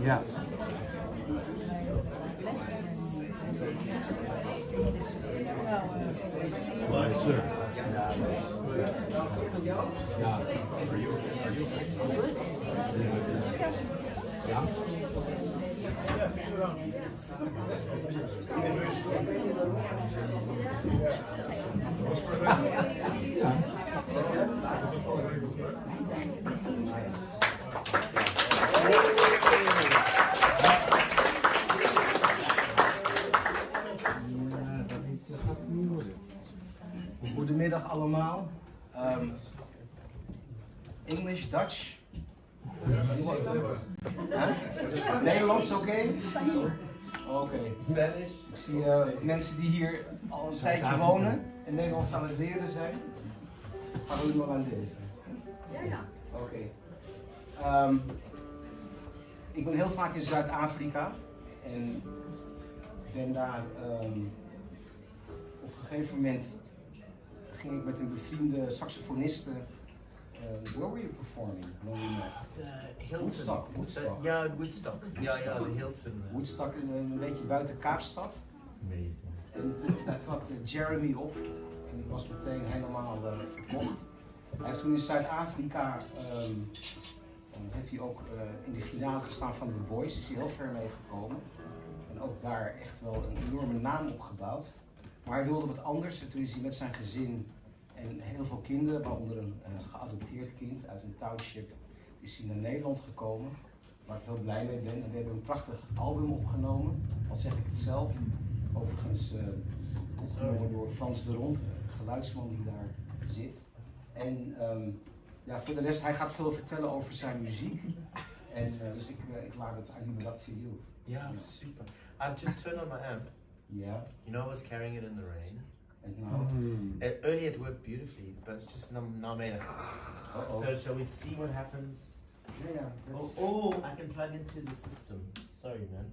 Ja. Sir. Ja. Ja. Goedemiddag allemaal. English, Dutch? Nederlands, oké? Oké. Spanish. Ik zie mensen die hier al een tijdje wonen en Nederlands aan het leren zijn. Gaan we nu al aan deze? Ja. Oké. Ik ben heel vaak in Zuid-Afrika en ben daar op een gegeven moment ging ik met een bevriende saxofoniste. Where were you performing when we met? Woodstock. Ja, Woodstock. Ja, de Hilton. Woodstock een beetje buiten Kaapstad. Amazing. En daar trad Jeremy op en die was meteen helemaal verkocht. Hij heeft toen in Zuid-Afrika heeft hij ook in de finale gestaan van The Voice, is hij heel ver meegekomen. En ook daar echt wel een enorme naam opgebouwd. Maar hij wilde wat anders en toen is hij met zijn gezin en heel veel kinderen, waaronder een geadopteerd kind uit een township, is hij naar Nederland gekomen. Waar ik heel blij mee ben. En we hebben een prachtig album opgenomen, al zeg ik het zelf. Overigens opgenomen door Frans de Rond, geluidsman die daar zit. En ja, voor de rest, hij gaat veel vertellen over zijn muziek. En dus ik laat het I leave it up to you. Yeah, super. I've just turned on my amp. Yeah. You know, I was carrying it in the rain. And now? Earlier it worked beautifully, but it's just now made a... So shall we see what happens? Yeah. Oh, I can plug into the system. Sorry, man.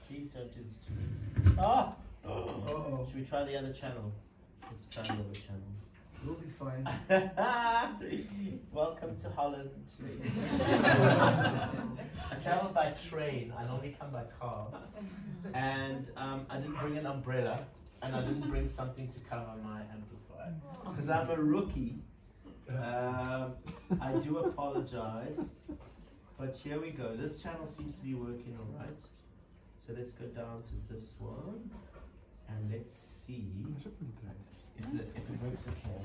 Please don't do this to me. Ah! Should we try the other channel? Let's try the other channel. We'll be fine. Welcome to Holland. I travel by train. I normally come by car. And I didn't bring an umbrella. And I didn't bring something to cover my amplifier. Because I'm a rookie. I do apologize. But here we go. This channel seems to be working alright. So let's go down to this one. And let's see if it works okay.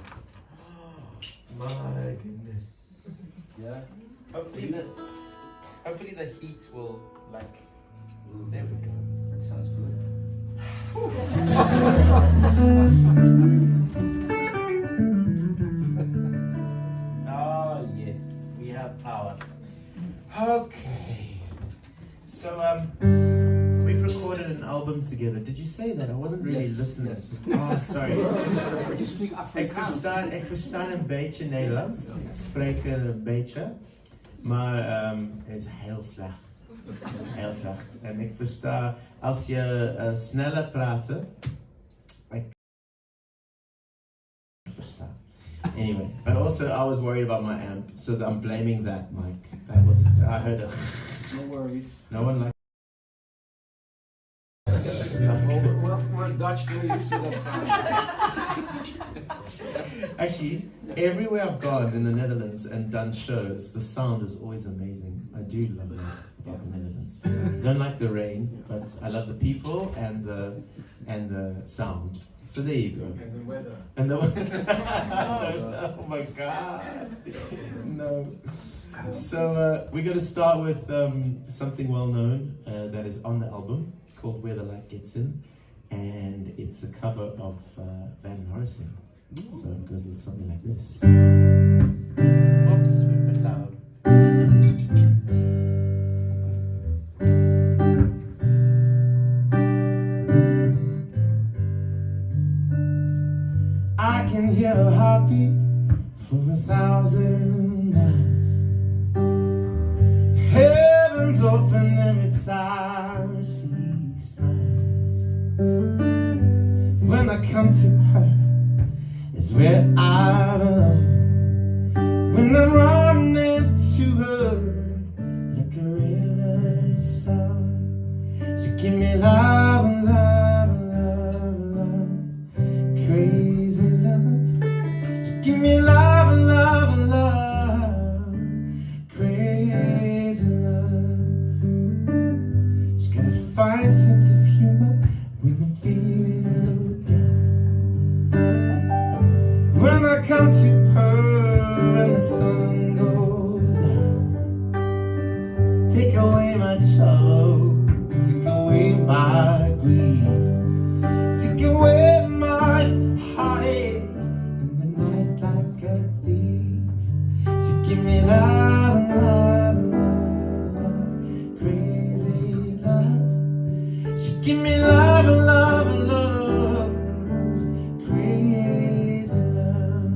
My goodness. Yeah. Hopefully the heat will there we go. That sounds good. Oh yes, we have power. Okay. So we've recorded an album together. Did you say that? I wasn't really listening. Yes. Oh, sorry. You speak Afrikaans. Ik verstaan een beetje Nederlands. Ik spreek een beetje. Maar het is heel slecht. Heel slecht. En ik versta, als je sneller praat, ik versta. Anyway, but also I was worried about my amp, so I'm blaming that mic. I heard it. No worries. No one likes We're Dutch, we're used to that sound. Actually, everywhere I've gone in the Netherlands and done shows, the sound is always amazing. I do love that about the Netherlands. I don't like the rain, but I love the people and the sound. So there you go. And the weather. And the weather. Oh my god. No. So we're going to start with something well known that is on the album called Where the Light Gets In, and it's a cover of Van Morrison. So it goes like something like this. Oops, we're a bit loud. I can hear a heartbeat for 1,000 miles. Heaven's open every time she smiles. When I come to her, it's where I belong. When I'm running to her like a river give me love, love, love, love, crazy love. She give me love, love, love, crazy love. She's got a fine sense of humor when I'm feeling low down. When I come to her and the sun goes down, take away my trouble, take away my grief, take away my heartache in the night like a thief. She give me love, love, love, love, crazy love. She give me love, love, love, crazy love.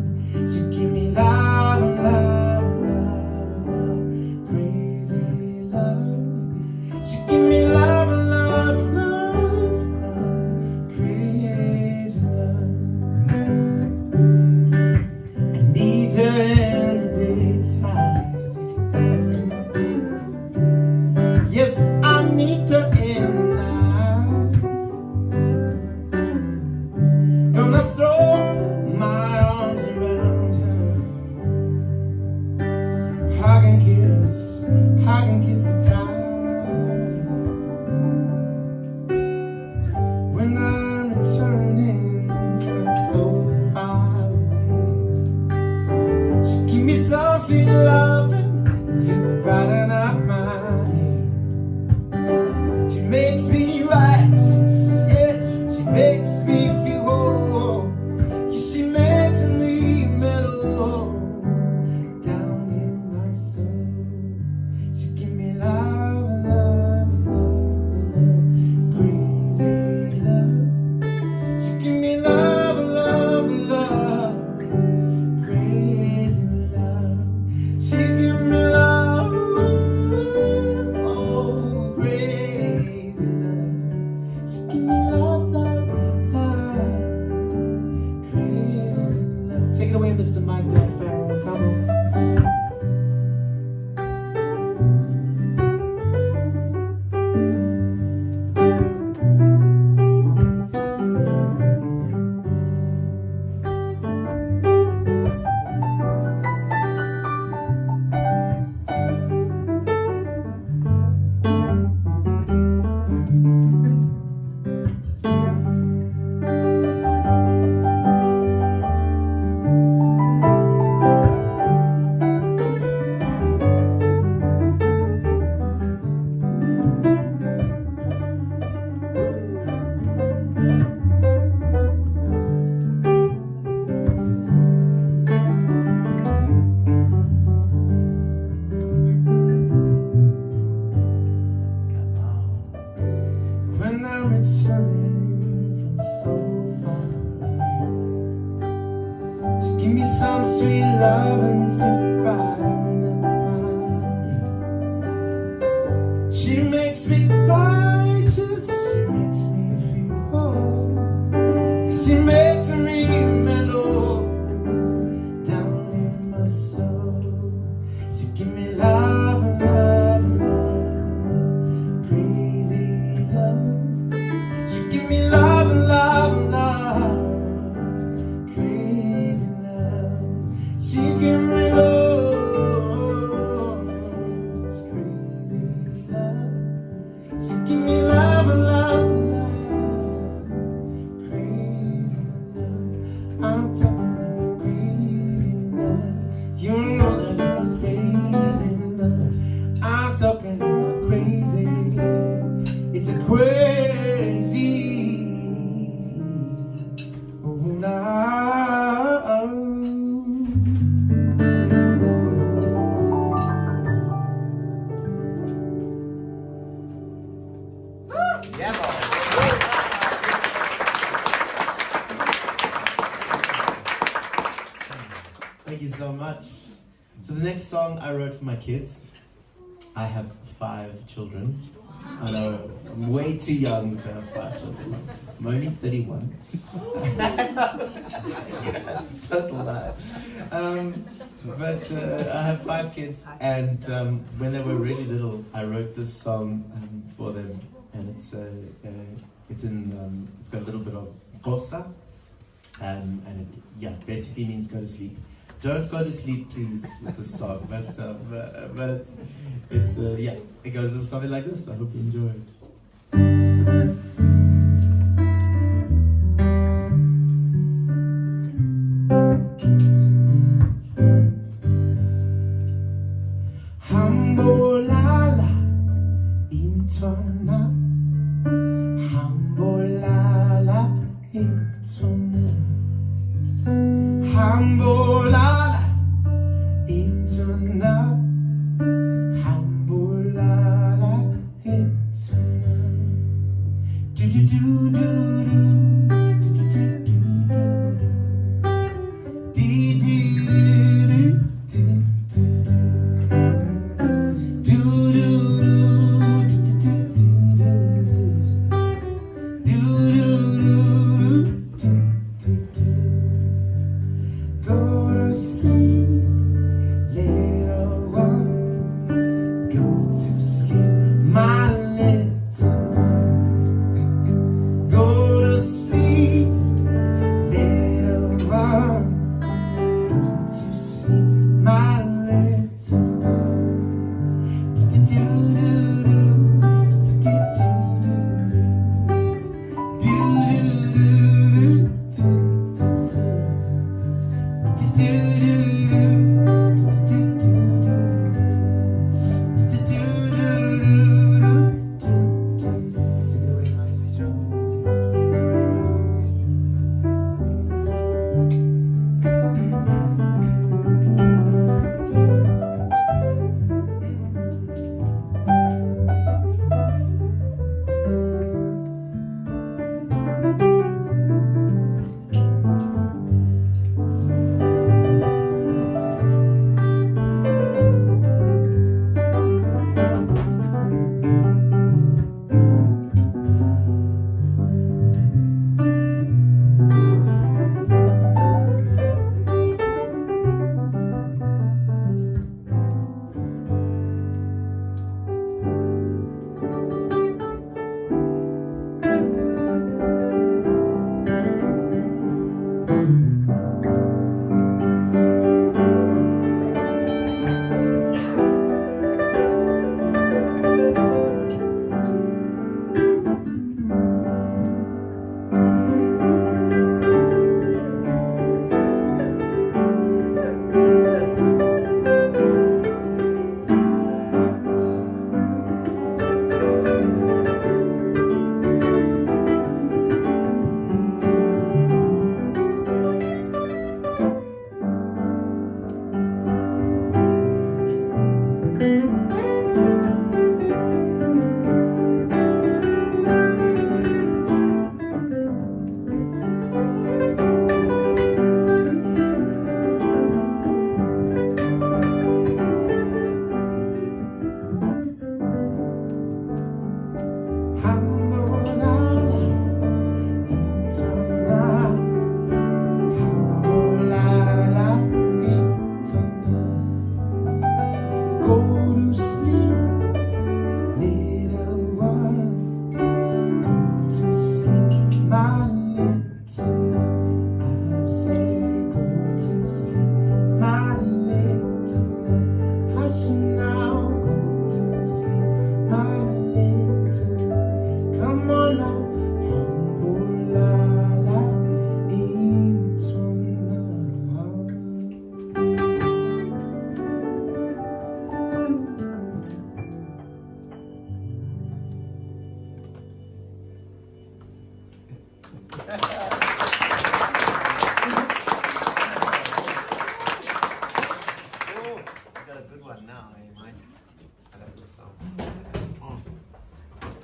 She give me love, love, love, love, crazy love. She give me love, love, love, love, crazy love. I need her in the daytime. Yes, I need her in the night. Gonna throw my arms around her, hug and kiss her tight. When I'm returning from so far away, she give me some sweet loving to brighten up my day. She makes me righteous, yes, she makes me feel whole. Yeah, she makes me mellow down in my soul. She give me love, love, love, love, crazy love. She give me love, love, love, crazy love. She give me love, oh, crazy love. She give me love, love, love, crazy love. Take it away, Mr. Mike Del Ferro. Come on. When I'm returning from so far away, she give me some sweet loving to brighten up my day. She makes me righteous, she makes me feel whole. She makes me mellow down in my soul. She give me love, love, love, crazy love. She give me love, love, love, crazy love. She give me love, it's crazy love. She give me love, love, love, crazy love. I'm talking about crazy love. You know that it's crazy love. I'm talking about crazy. It's a crazy love. Yeah, Thank you so much. So the next song I wrote for my kids. I have 5 children. I know, I'm way too young to have 5 children. I'm only 31. That's a total lie. But I have 5 kids, and when they were really little, I wrote this song for them. and it's got a little bit of bossa, and it basically means go to sleep. Don't go to sleep, please, with this song. But it goes a little something like this. I hope you enjoy it. Hambolala intona, hambolala intona, hambolala intona, hambolala intona. Do do do do do.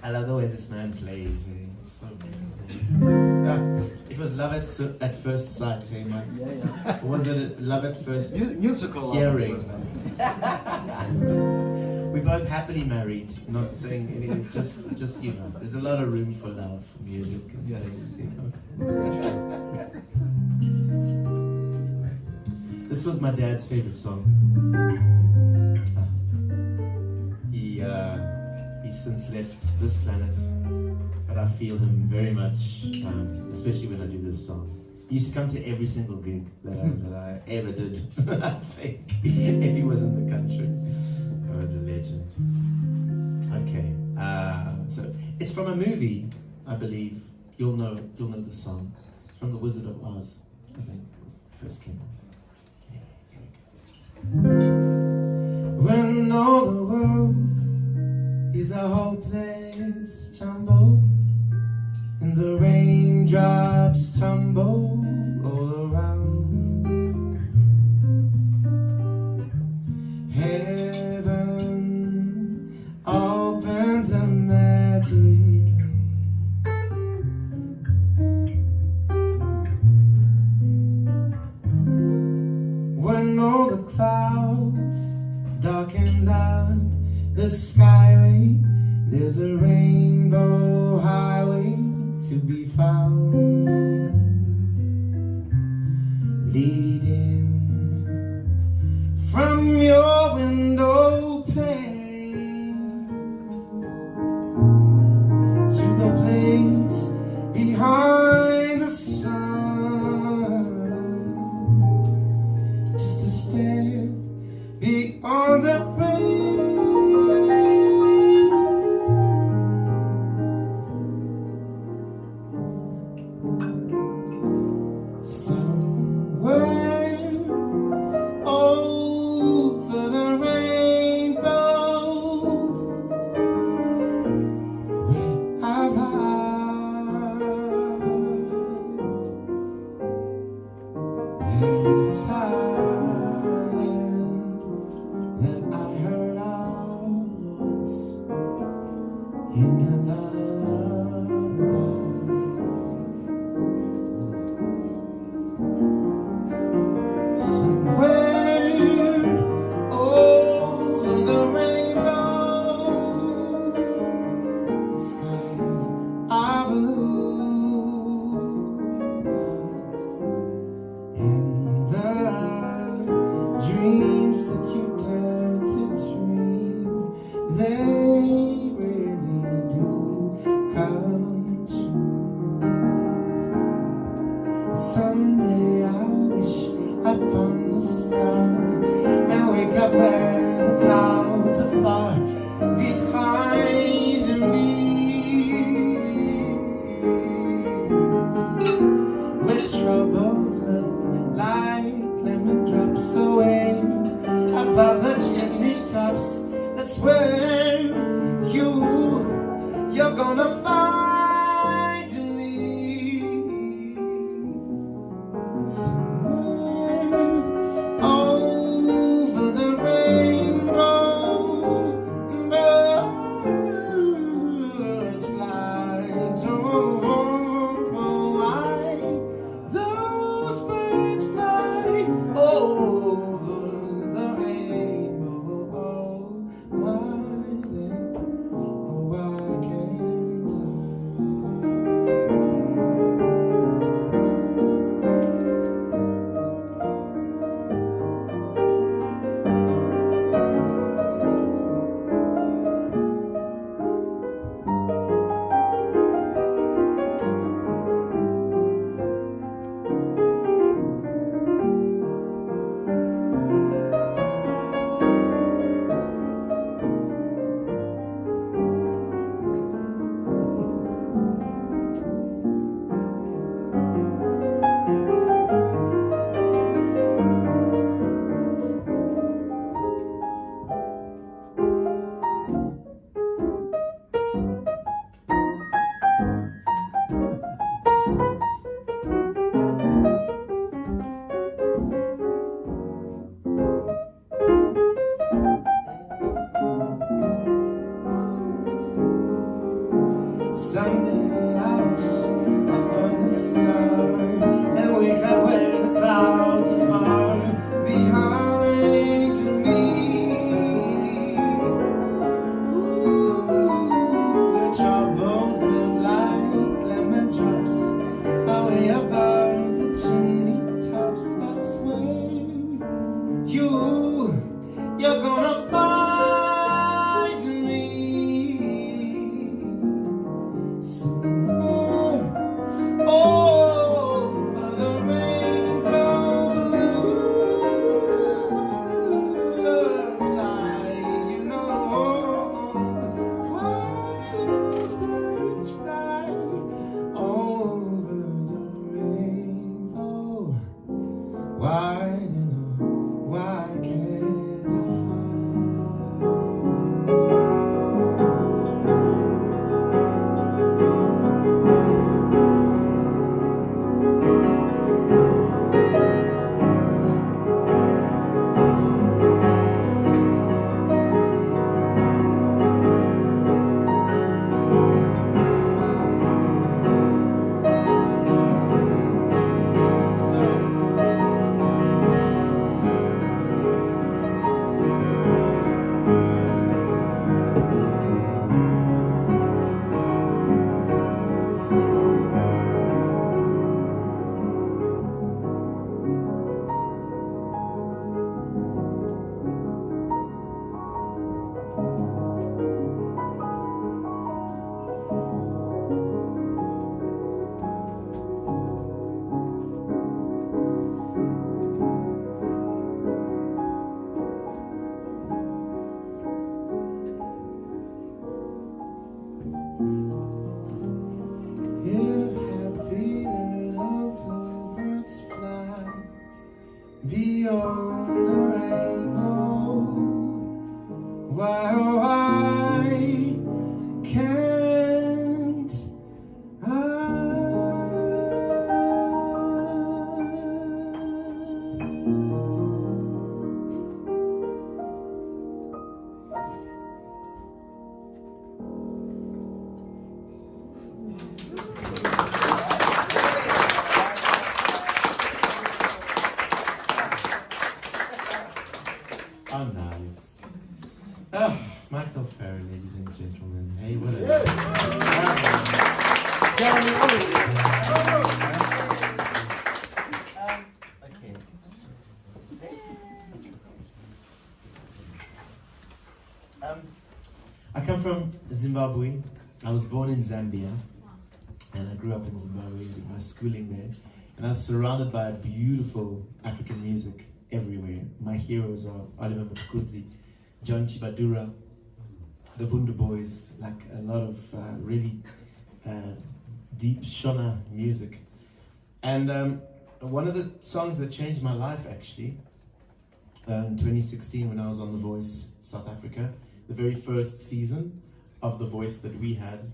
I love the way this man plays. It's so beautiful. It was love at first sight, eh, Mike? Yeah. Or was it love at first musical hearing? We're both happily married, not saying anything, just you know, there's a lot of room for love, for music and things, you know. This was my dad's favorite song. He He's since left this planet, but I feel him very much, especially when I do this song. He used to come to every single gig that I ever did, I think, if he was in the country. I was a legend. Okay, so it's from a movie, I believe. You'll know the song. It's from The Wizard of Oz, I think it was the first came out. Okay, here we go. When all the world is a hopeless tumble, and the raindrops tumble all around, heaven opens a magic. When all the clouds darken down the skyway, there's a rainbow highway to be found, leading from your window pane to a place behind the sun, just a step beyond the rain. You're gonna find me. gentlemen. Hey, what a... Jeremy Olivier. Okay. I come from Zimbabwe. I was born in Zambia, and I grew up in Zimbabwe, did my schooling there, and I was surrounded by beautiful African music everywhere. My heroes are Olivier Mtukudzi, John Chibadura, the Bundu Boys, like a lot of really deep Shona music. And one of the songs that changed my life actually, in 2016 when I was on The Voice South Africa, the very first season of The Voice that we had,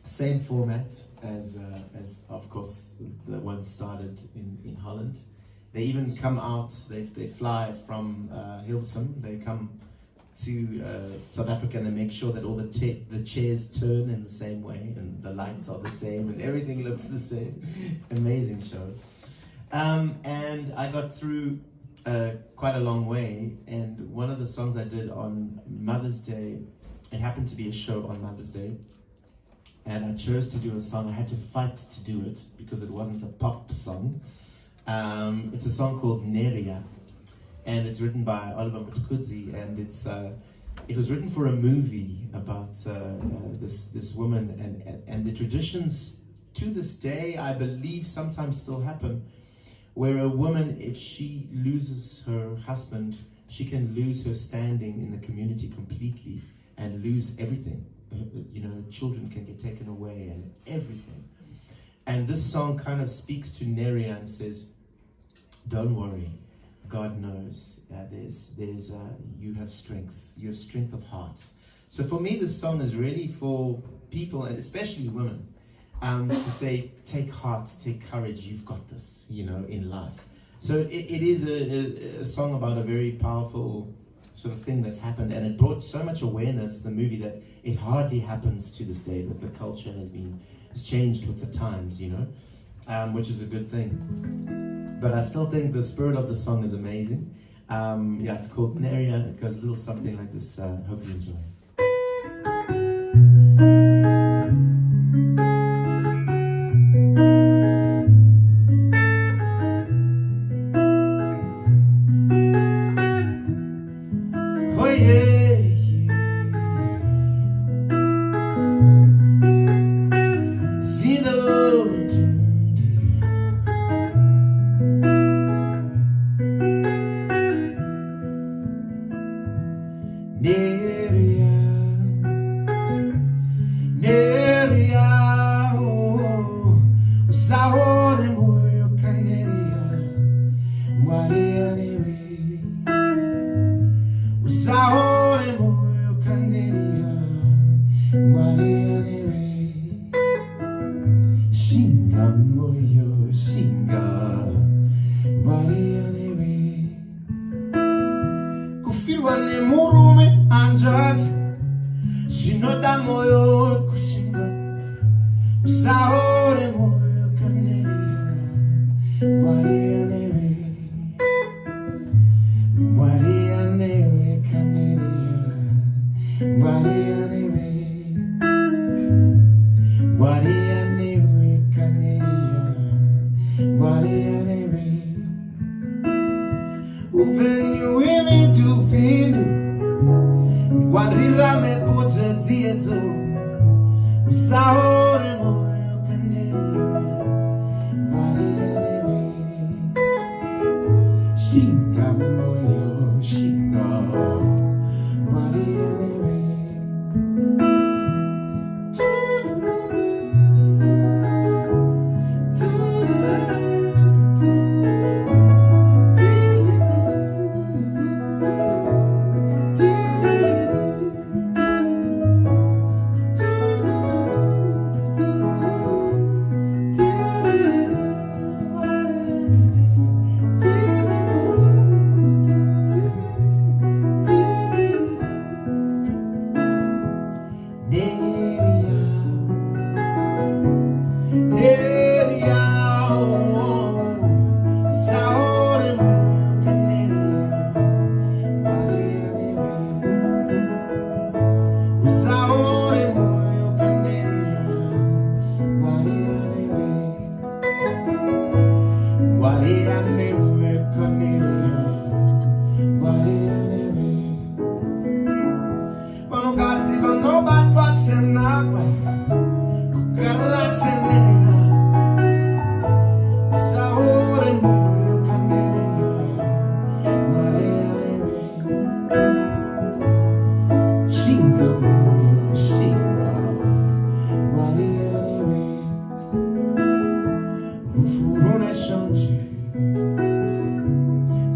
same format as of course the one started in Holland. They even come out, they fly from Hilversum, they come to South Africa and they make sure that all the chairs turn in the same way and the lights are the same and everything looks the same. Amazing show. And I got through quite a long way, and one of the songs I did on Mother's Day, it happened to be a show on Mother's Day, and I chose to do a song. I had to fight to do it because it wasn't a pop song. It's a song called Neria, and it's written by Olivier Mtukudzi, and it was written for a movie about this woman, and the traditions to this day, I believe, sometimes still happen, where a woman, if she loses her husband, she can lose her standing in the community completely and lose everything. You know, children can get taken away and everything. And this song kind of speaks to Neria and says, don't worry, God knows. You have strength of heart. So for me, this song is really for people, and especially women, to say, take heart, take courage, you've got this, you know, in life. So it is a song about a very powerful sort of thing that's happened, and it brought so much awareness, the movie, that it hardly happens to this day, that the culture has changed with the times, you know, which is a good thing. But I still think the spirit of the song is amazing. Yeah, it's called Neria. It goes a little something like this. Hope you enjoy.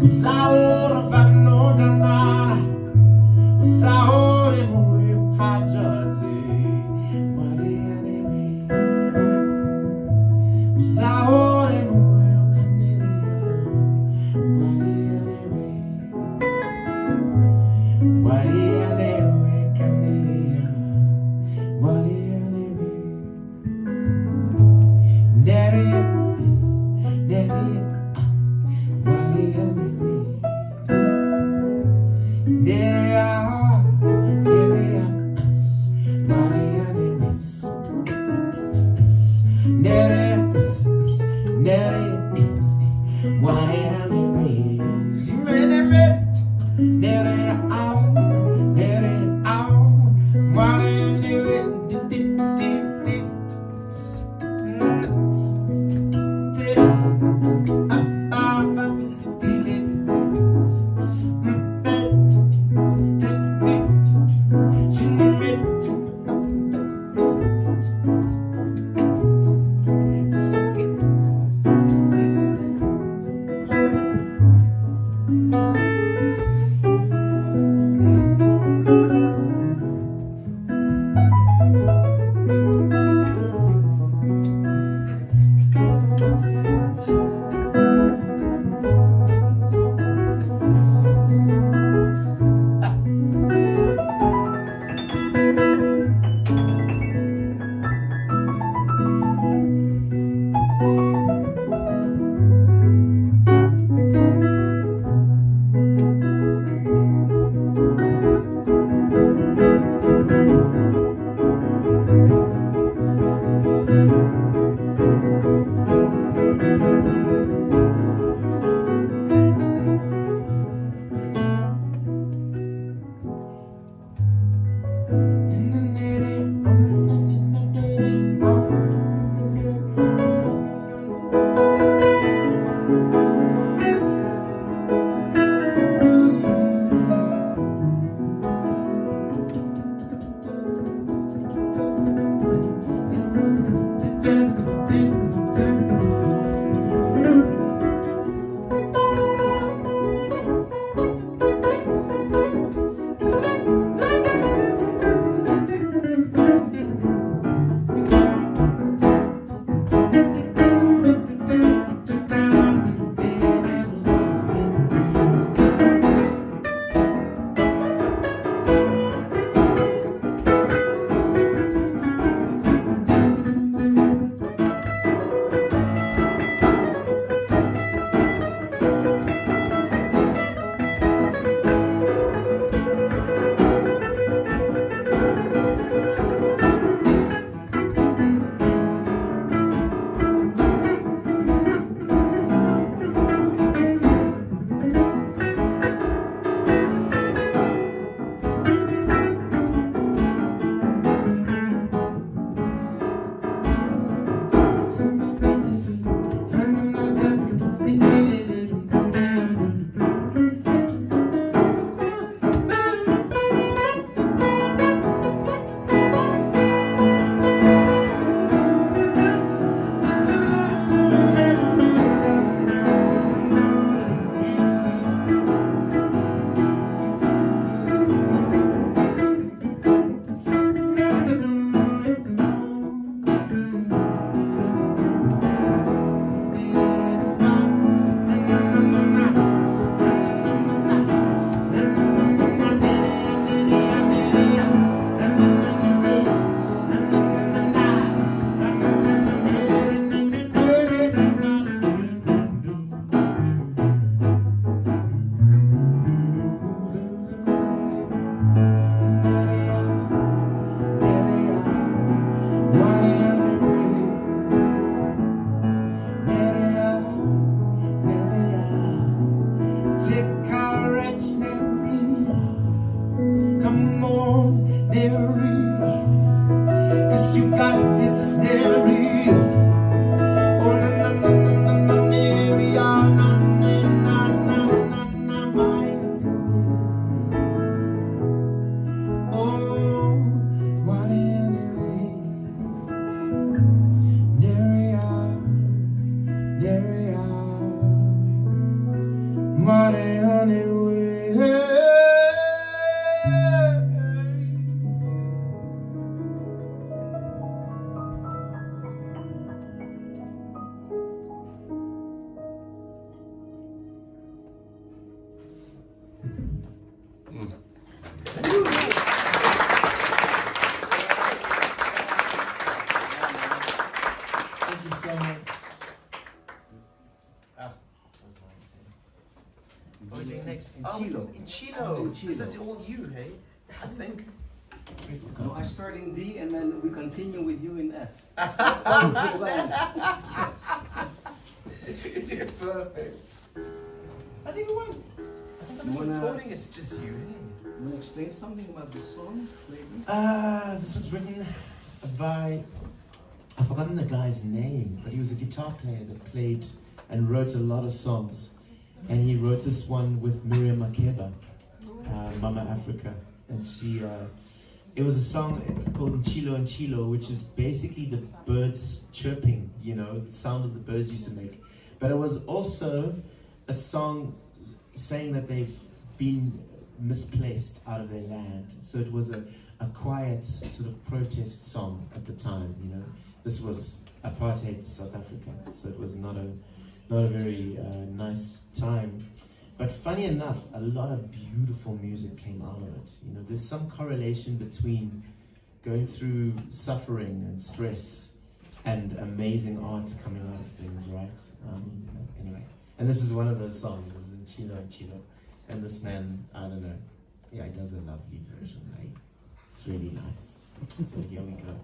Saora vanno danara, saore muoio hajati, marianewe. Saore muoio caneria, marianewe, caneria, marianewe. Neria, neria, marianewe. Money next? In Oh, Chilo. in Chilo. In Chilo. This is all you, hey? I think. No, I start in D and then we continue with you in F. That is the plan. Perfect. I think it was. I think I'm recording, it's just you, hey? You want to explain something about this song, maybe? This was written by, I've forgotten the guy's name, but he was a guitar player that played and wrote a lot of songs. And he wrote this one with Miriam Makeba, Mama Africa. And she, it was a song called Nchilo Nchilo, which is basically the birds chirping, you know, the sound that the birds used to make. But it was also a song saying that they've been misplaced out of their land. So it was a quiet sort of protest song at the time, you know. This was apartheid South Africa, so it was not a very nice time. But funny enough, a lot of beautiful music came out of it. You know, there's some correlation between going through suffering and stress and amazing art coming out of things, right? Anyway, and this is one of those songs. This is in Chilo. And this man, I don't know, yeah, he does a lovely version, right? It's really nice. So here we go.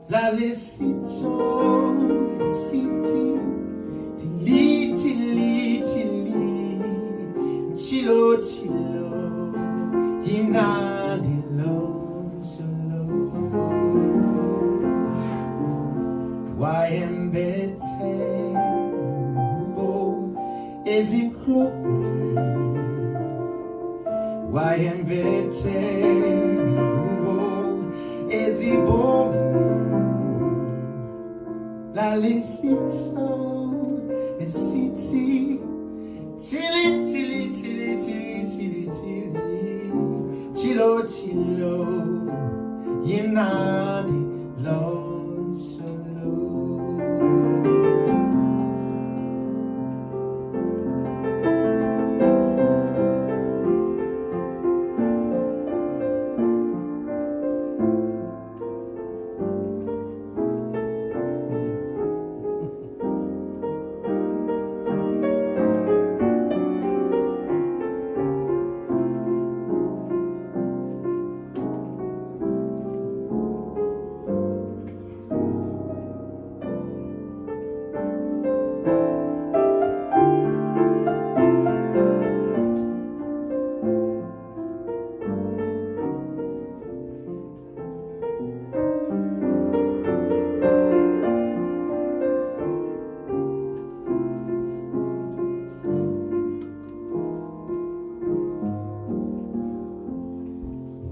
La lesito, lesiti, tili, tili, tili, chilo, chilo, inadilo, solo. Wayembete, bo, ezimklope. Wayembete, bo, ezimklope. La lesito, lesiti, tili, tili, tili, tili, tili, tili, chilo, chilo, yenadi, lon, solo.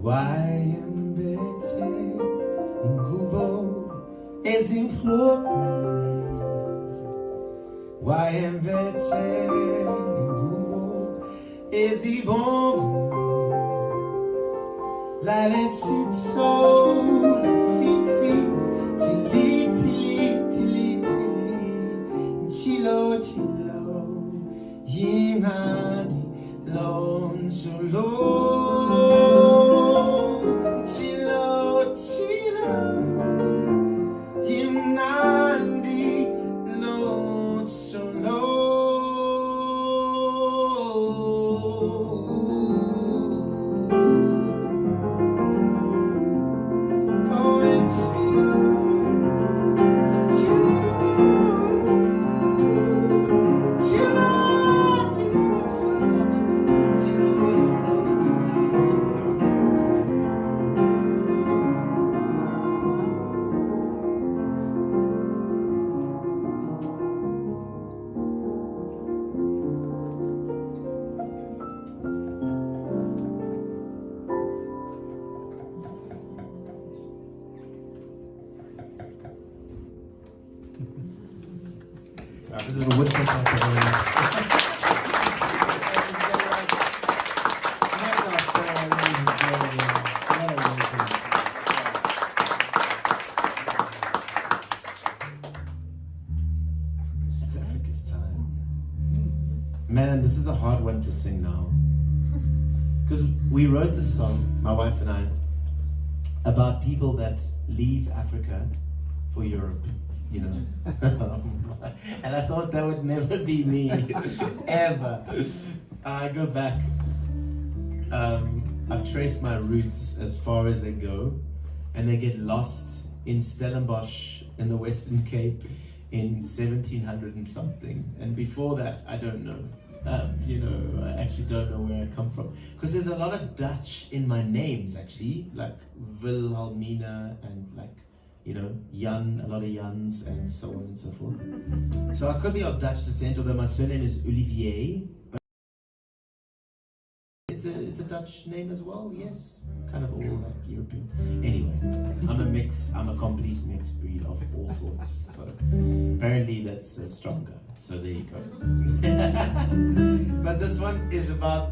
Wayembete, ingubo, ezimflope. Wayembete, ingubo, ezibombo. La lesito, lesiti, tili, tili, tili, tili, chilo, chilo, yinadi, lon, solo. Chilo, chilo, yinadi, lon, solo. Oh, it's this is a woodpecker. It's Africa's time. Man, this is a hard one to sing now. Because we wrote this song, my wife and I, about people that leave Africa for Europe, you know. And I thought that would never be me, ever. I go back, I've traced my roots as far as they go, and they get lost in Stellenbosch in the Western Cape in 1700 and something. And before that, I don't know. You know, I actually don't know where I come from. Because there's a lot of Dutch in my names, actually, like Wilhelmina and like, you know, Jan, a lot of Jans and so on and so forth. So I could be of Dutch descent, although my surname is Olivier. But it's a Dutch name as well, yes. Kind of all like European. Anyway, I'm a mix, I'm a complete mixed breed of all sorts. So apparently that's stronger. So there you go. But this one is about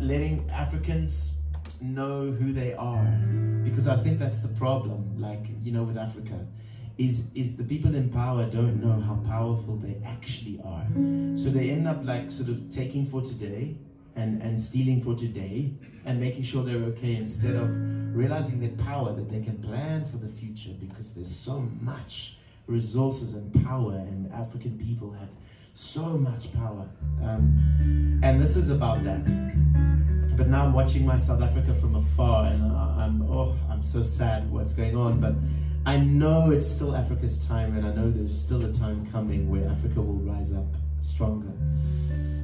letting Africans know who they are, because I think that's the problem, like, you know, with Africa is the people in power don't know how powerful they actually are. So they end up like sort of taking for today and stealing for today and making sure they're okay, instead of realizing their power, that they can plan for the future, because there's so much resources and power, and African people have So much power. And this is about that. But now I'm watching my South Africa from afar, and I'm so sad what's going on, but I know it's still Africa's time, and I know there's still a time coming where Africa will rise up stronger.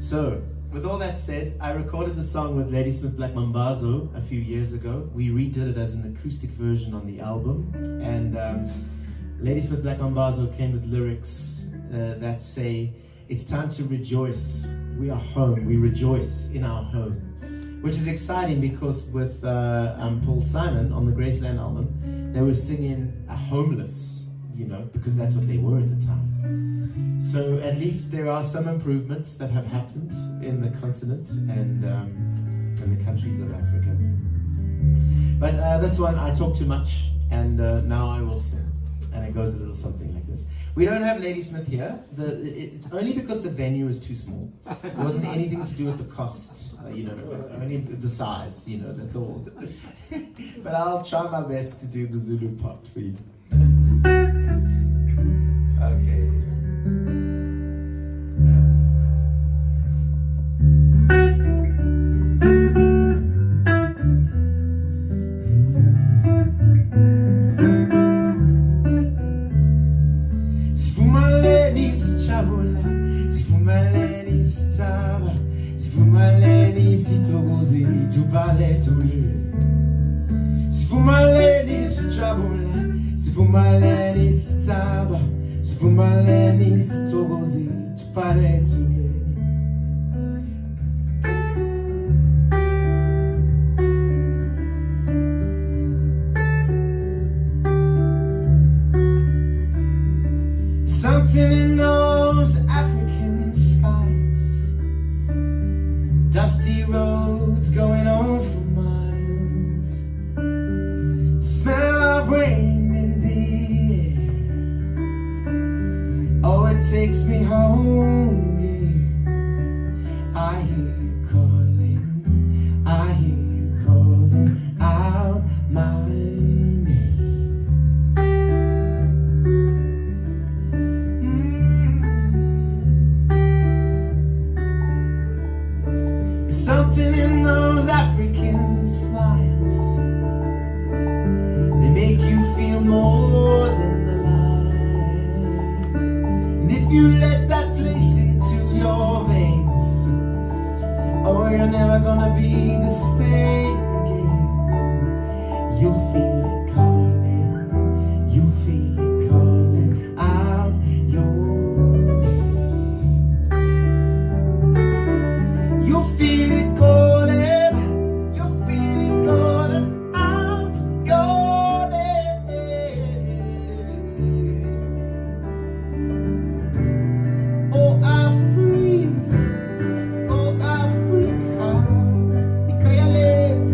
So, with all that said, I recorded the song with Ladysmith Black Mambazo a few years ago. We redid it as an acoustic version on the album, and Ladysmith Black Mambazo came with lyrics that say, "It's time to rejoice. We are home. We rejoice in our home." Which is exciting because with Paul Simon on the Graceland album, they were singing homeless, because that's what they were at the time. So at least there are some improvements that have happened in the continent and in the countries of Africa. But this one, I talk too much, and now I will sing. And it goes a little something like this. We don't have Ladysmith here. It's only because the venue is too small. It wasn't anything to do with the cost, it was only the size, that's all. But I'll try my best to do the Zulu part for you. Okay. Something in those African skies, dusty roads going on for miles, smell of rain in the air. Oh, it takes me home, yeah. I hear you calling, I hear you calling out my something in those African smiles. They make you feel more than alive. And if you let that place into your veins, oh, you're never gonna be the same again. You'll feel it calling, you feel it calling out your name. You feel it calling, you feel it calling out your name. Oh, Africa, oh, Africa, Ikoyale.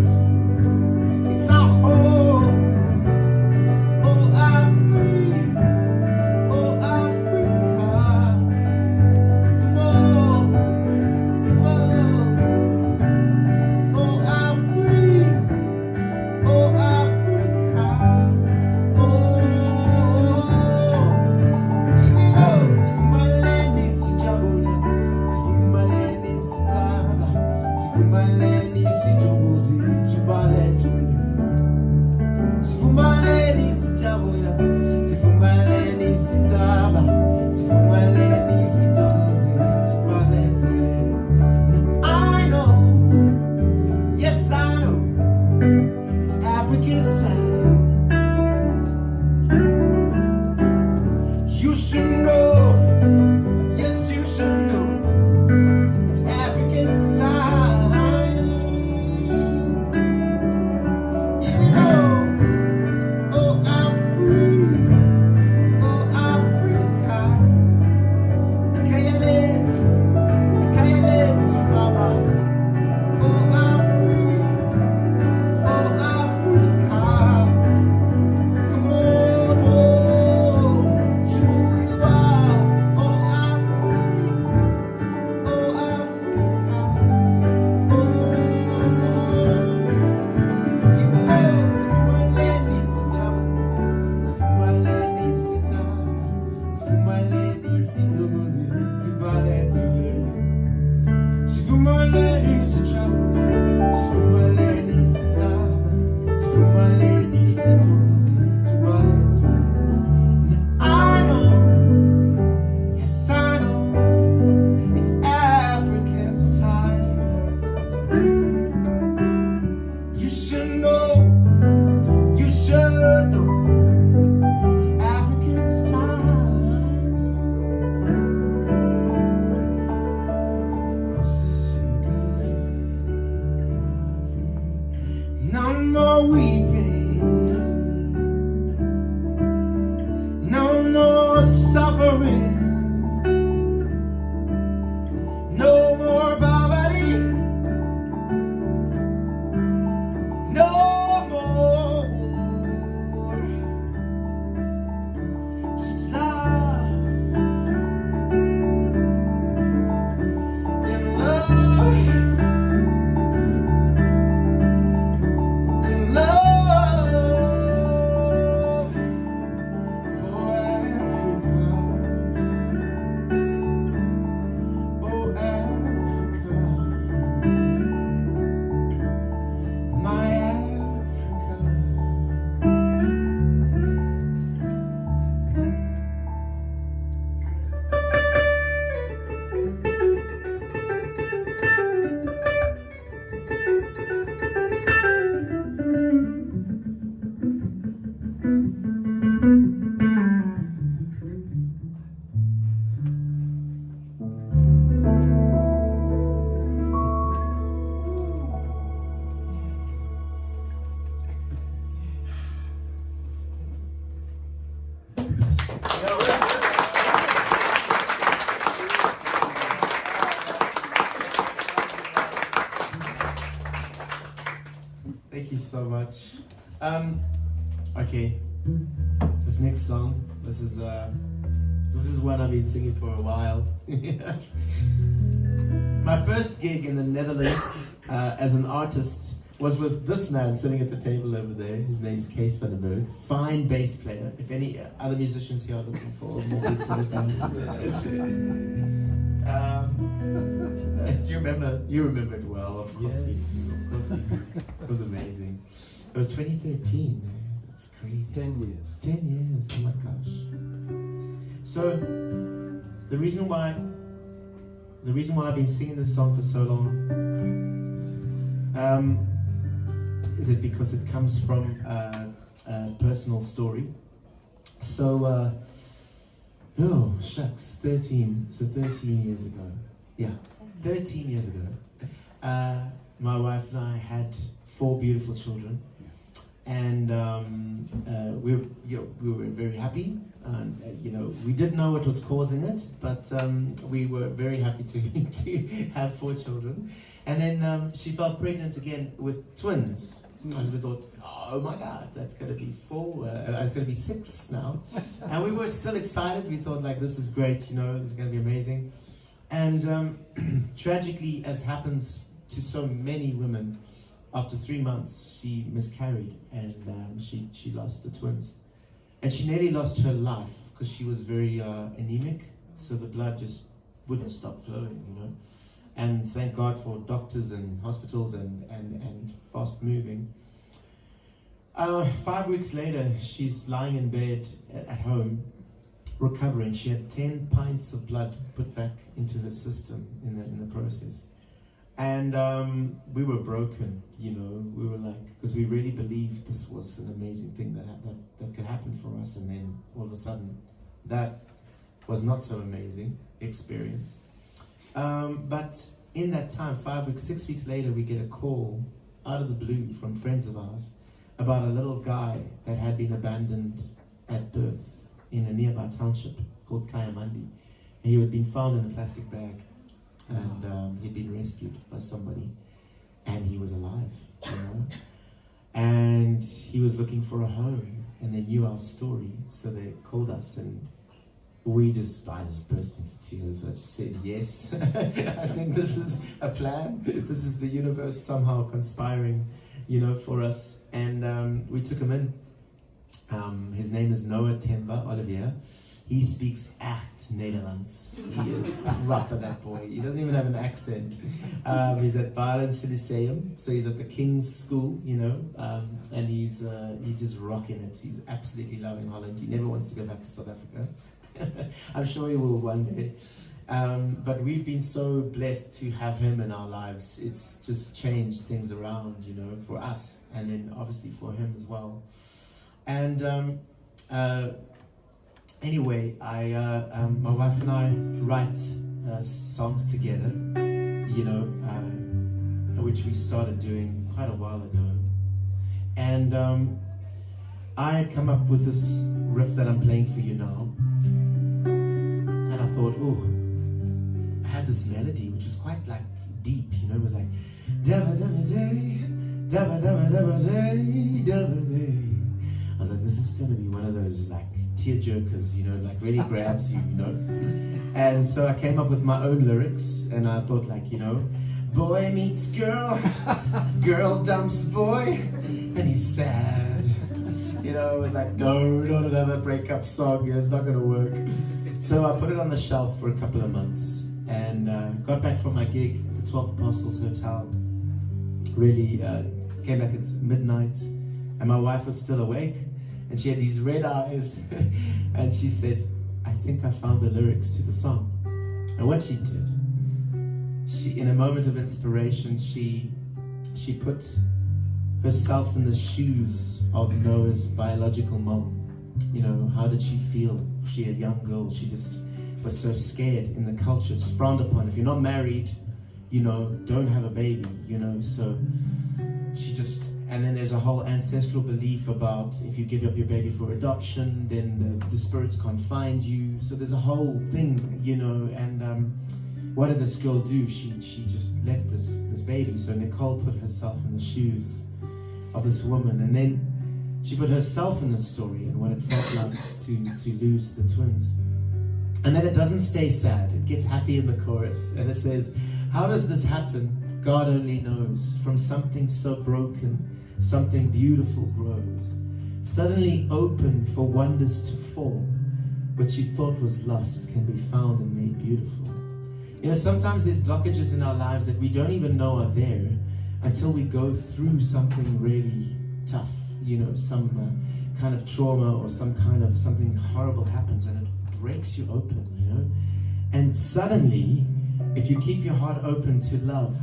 Thank you so much. Okay, this next song, this is one I've been singing for a while. My first gig in the Netherlands as an artist was with this man sitting at the table over there. His name's Kees van den Berg. Fine bass player. If any other musicians here are looking for more people for the band. Do you remember? You remember it well, of course. Yes. Of course you do. It was amazing. It was 2013. That's crazy. 10 years. 10 years. Oh my gosh. So the reason why I've been singing this song for so long is it because it comes from a personal story. So oh shucks, 13 years ago. Yeah, 13 years ago. My wife and I had 4 beautiful children, and we were very happy. We didn't know what was causing it, but we were very happy to have 4 children. And then she fell pregnant again with twins. And we thought, oh my God, that's going to be 4, it's going to be 6 now. And we were still excited. We thought, like, this is great, this is going to be amazing. And tragically, as happens to so many women, after 3 months, she miscarried, and she lost the twins. And she nearly lost her life because she was very anemic, so the blood just wouldn't stop flowing, And thank God for doctors and hospitals and fast moving. 5 weeks later, she's lying in bed at home, recovering. She had 10 pints of blood put back into her system in the process. And we were broken, we were like, because we really believed this was an amazing thing that could happen for us, and then all of a sudden, that was not so amazing experience. But in that time, 6 weeks later, we get a call out of the blue from friends of ours about a little guy that had been abandoned at birth in a nearby township called Kayamandi. And he had been found in a plastic bag, and he'd been rescued by somebody, and he was alive, And he was looking for a home, and they knew our story, so they called us, and I just burst into tears. I just said, yes, I think this is a plan. This is the universe somehow conspiring, for us. And we took him in. His name is Olivier. He speaks echt Nederlands. He is proper, that boy. He doesn't even have an accent. He's at Barents Lyceum, so he's at the King's School, you know, and he's just rocking it. He's absolutely loving Holland. He never wants to go back to South Africa. I'm sure he will one day. But we've been so blessed to have him in our lives. It's just changed things around, you know, for us, and then obviously for him as well. And anyway, my wife and I write songs together, you know, which we started doing quite a while ago. And I had come up with this riff that I'm playing for you now, and I thought, oh, I had this melody which was quite like deep, you know, it was like dabba dabba day, dabba dabba dabba day, dabba day. I was like, this is gonna be one of those like tear jerkers, you know, like really grabs you, you know. And so I came up with my own lyrics, and I thought, like, you know, boy meets girl, girl dumps boy, and he's sad. You know, it was like, no, not another breakup song, it's not gonna work. So I put it on the shelf for a couple of months, and got back from my gig at the 12 Apostles Hotel. Really came back at midnight, and my wife was still awake, and she had these red eyes, and she said, I think I found the lyrics to the song. And what she did, she, in a moment of inspiration, she put herself in the shoes of Noah's biological mom. You know, how did she feel? She, a young girl, she just was so scared in the culture. It's frowned upon. If you're not married, you know, don't have a baby, you know. So she just, and then there's a whole ancestral belief about if you give up your baby for adoption, then the spirits can't find you. So there's a whole thing, you know. And what did this girl do? She just left this baby. So Nicole put herself in the shoes of this woman, and then she put herself in the story and what it felt like to lose the twins. And then it doesn't stay sad, it gets happy in the chorus, and it says, how does this happen? God only knows. From something so broken, something beautiful grows. Suddenly open for wonders to fall. What you thought was lost can be found and made beautiful. You know, sometimes there's blockages in our lives that we don't even know are there until we go through something really tough. You know, some kind of trauma or some kind of something horrible happens, and it breaks you open, you know. And suddenly, if you keep your heart open to love,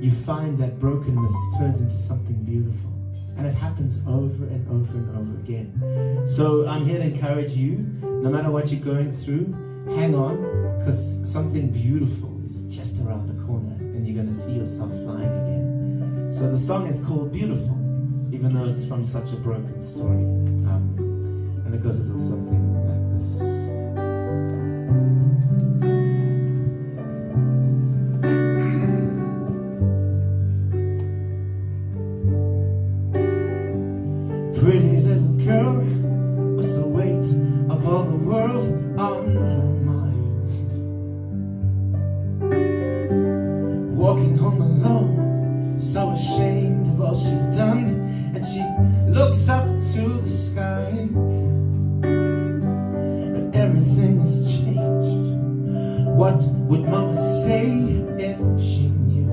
you find that brokenness turns into something beautiful. And it happens over and over and over again. So I'm here to encourage you, no matter what you're going through, hang on, because something beautiful is just around the corner, and you're going to see yourself flying again. So the song is called Beautiful, even though it's from such a broken story. And it goes a little something like this. Pretty little girl, what's the weight of all the world on her mind? Walking home alone, so ashamed of all she's done, and she looks up to the sky. But everything has changed. What would Mama say if she knew?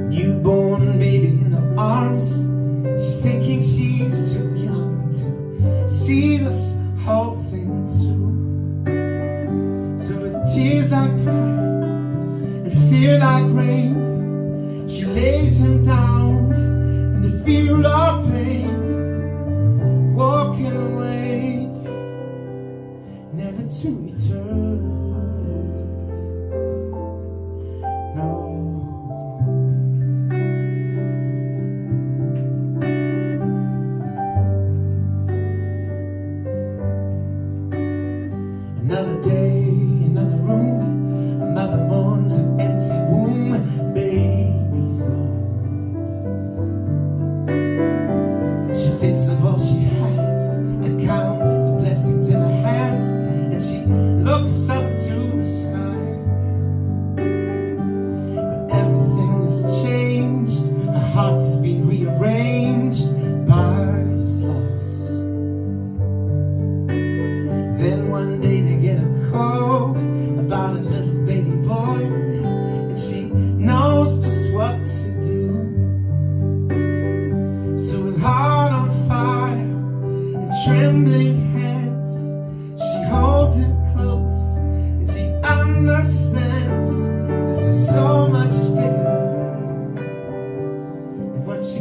Newborn baby in her arms, she's thinking she's too young to see this whole thing through. So with tears like fire and fear like rain, she lays him down in the field of pain, walking away, never to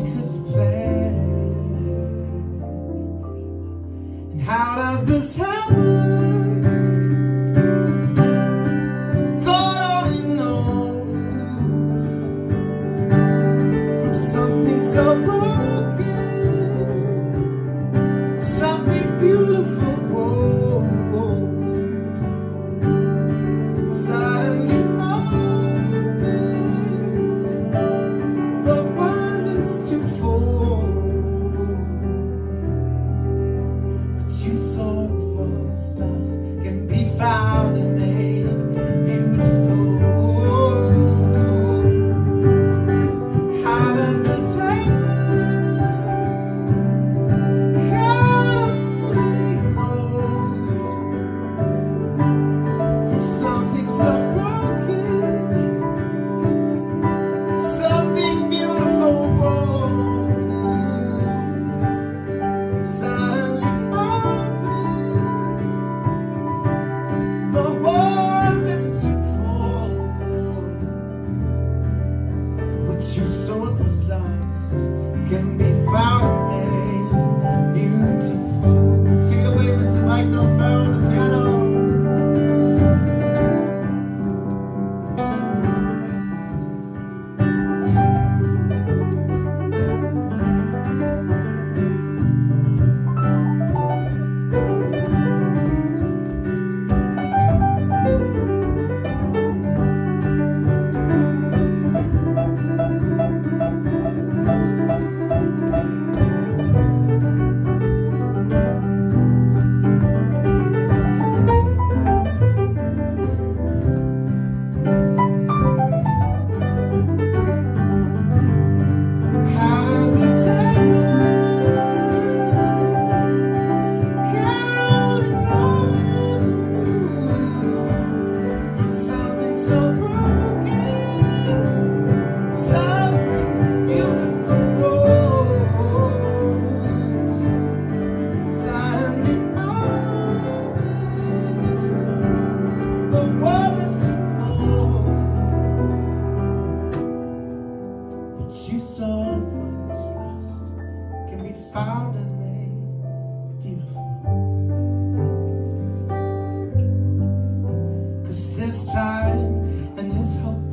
could have planned. And how does this happen? God only knows. From something so broken, something beautiful grows. Suddenly open for wonders to fold. What you thought was lost can be found and made beautiful. How does this happen? God only knows. From something so broken, something beautiful grows. Suddenly open for wonders to fall. What you thought was lost can be found and made beautiful. Take it away, Mr. Michael Ferro on the piano. How does this happen? God only knows. From something so broken, something beautiful grows. Suddenly open, the wonders to fall. What you thought was lost can be found and made beautiful. 'Cause there's time and there's hope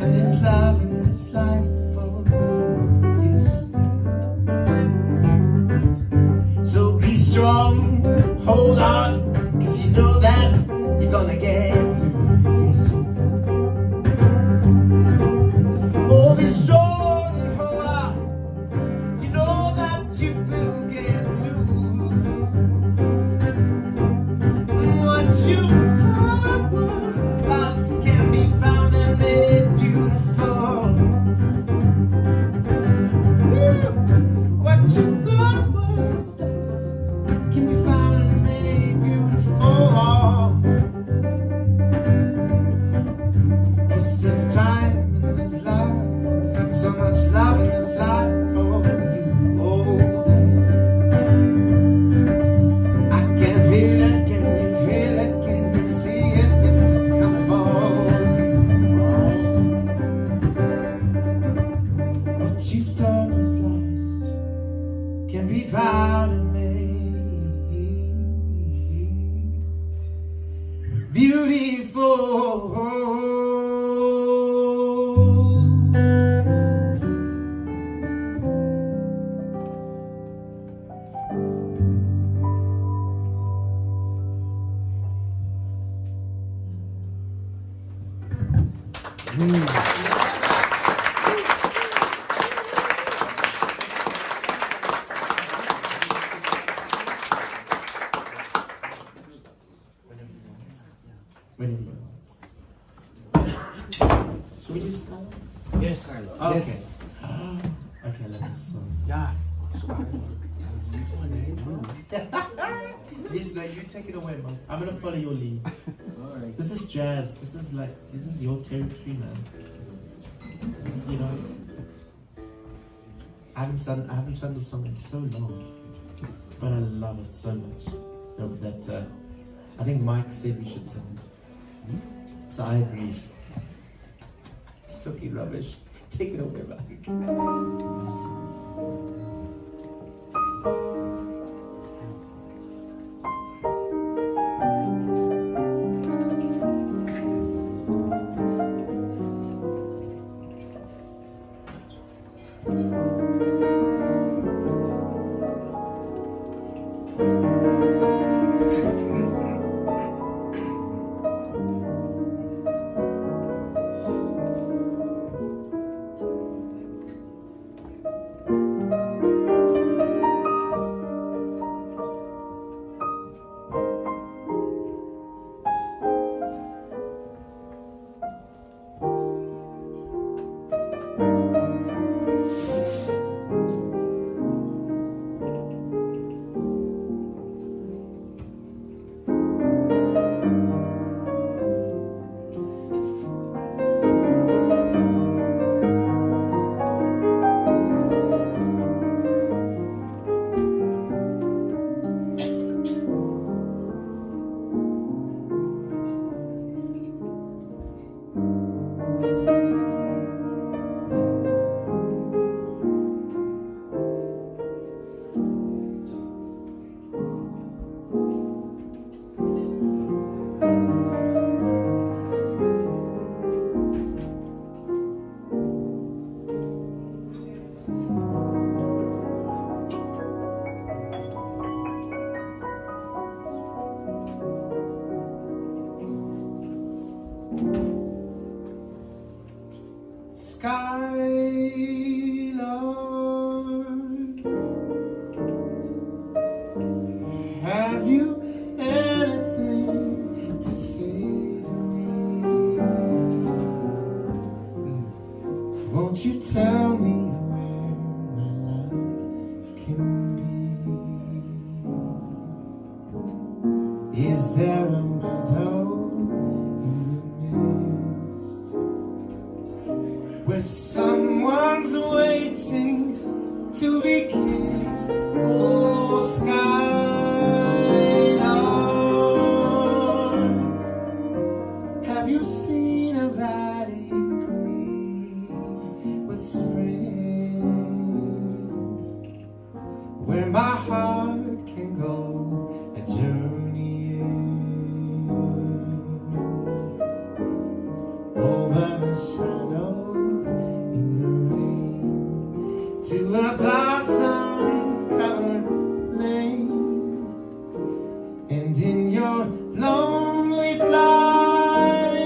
and there's love in this life for you. Yes, so be strong, hold on, 'cause you know that you're gonna get through. Yes. Oh, be strong, hold on. You know that you will get through. What you thought was lost can be found and made beautiful. What you thought was lost can be found and made beautiful. 'Cause there's time and there's love, so much love in this life for you. Oh, there is. I can feel it, can you feel it, can you see it? Yes, it's coming for you. What you thought was lost can be found and made beautiful. Whenever you want. Should we do Skylar? Yes. Okay. Okay, let's Ja. Yes, no, you take it away, man. I'm gonna follow your lead. Alright. This is jazz. This is your territory, man. This is, you know, I haven't sung this song in so long, but I love it so much that I think Mike said we should sing it. So I agree. It's talking rubbish. Take it away, Mike. can be. Is there a meadow in the mist where someone's waiting to be kissed? Oh, skylark, have you seen a valley green with spring, where my heart can go a journeying over the shadows in the rain to a blossom-covered lane? And in your lonely flight,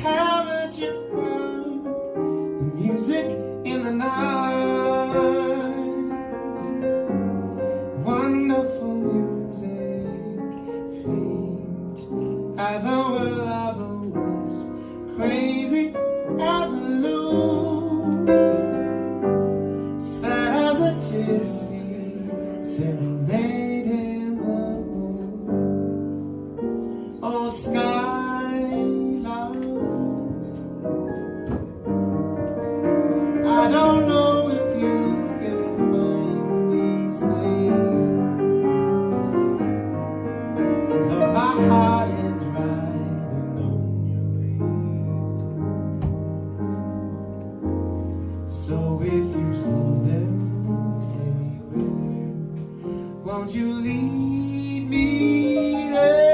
haven't you heard the music in the night? Wonderful music, faint as a whirl of a wisp, crazy as a loon, sad as a gypsy serenading the moon. Oh, skylark, I don't know if you can find these things, but my heart is riding on your wings. So if you see them anywhere, won't you lead me there?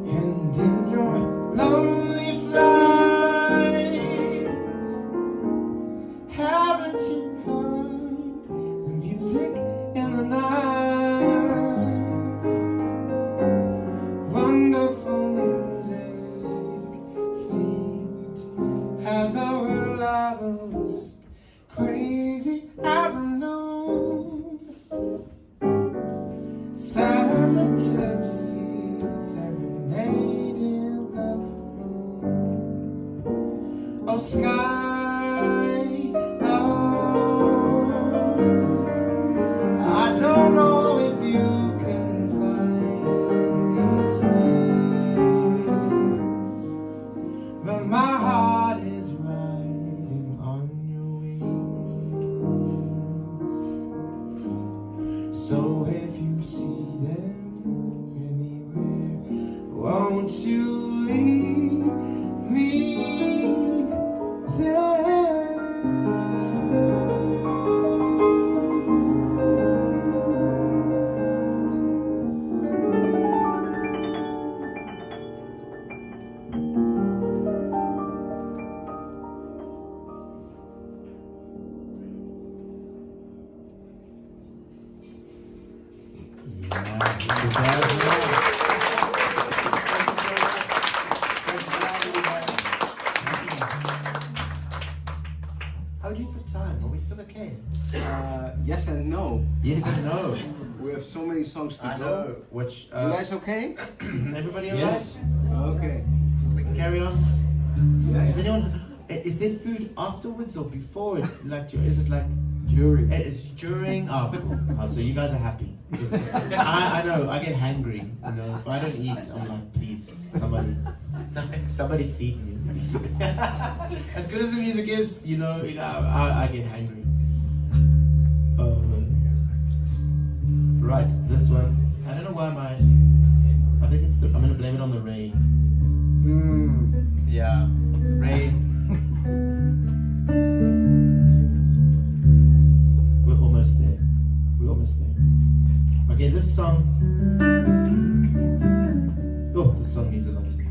And in your lonely flight, haven't you heard the music in the night? Wonderful music, faint as a whirl of a wisp, crazy as a loon, sad as a gypsy serenading the moon. Oh, skylark, I don't know if you can find these things, but my heart is riding on your wings. So if you see them anywhere, won't you leave me there? How do you put time? Are we still okay? Yes and no. Yes and no. We have so many songs to I go. know. Which, You guys okay? everybody alright? Yes. Okay. We can carry on. Yes. Is anyone? Is there food afterwards or before it? Like, is it like During. it's during? Oh, cool. Oh, so you guys are happy. I know. I get hangry. You know, if I don't eat, I'm like, please, somebody. Nice. Somebody feed me. As good as the music is, I get hungry. Right, this one. I don't know why I think I'm gonna blame it on the rain. Yeah, rain. We're almost there. Okay, this song. Oh, this song means a lot to me.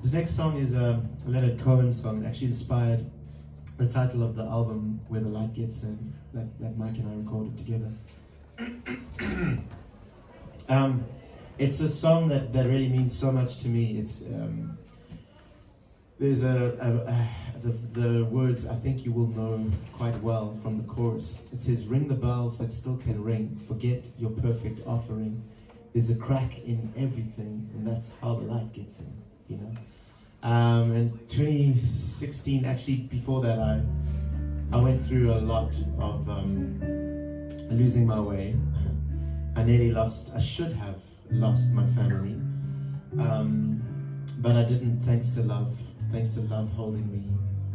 This next song is a Leonard Cohen song. It actually inspired the title of the album, Where the Light Gets In, that Mike and I recorded together. It's a song that really means so much to me. It's there's the words I think you will know quite well from the chorus. It says, "Ring the bells that still can ring. Forget your perfect offering. There's a crack in everything, and that's how the light gets in." In 2016, actually before that, I went through a lot of losing my way. I should have lost my family, but I didn't, thanks to love holding me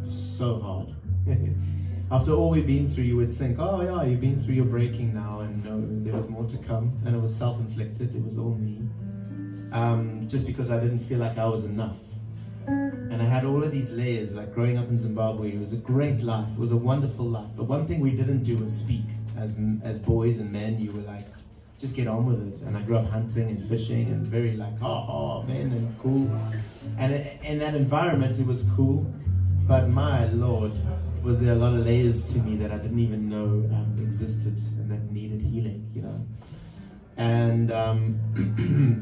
so hard. After all we've been through, you would think, oh yeah, you've been through your breaking now, and no, there was more to come, and it was self-inflicted, it was all me. Just because I didn't feel like I was enough. And I had all of these layers, like growing up in Zimbabwe. It was a great life, it was a wonderful life, but one thing we didn't do was speak. As boys and men, you were like, just get on with it. And I grew up hunting and fishing and very like, men and cool. And in that environment, it was cool, but my Lord, was there a lot of layers to me that I didn't even know existed and that needed healing, And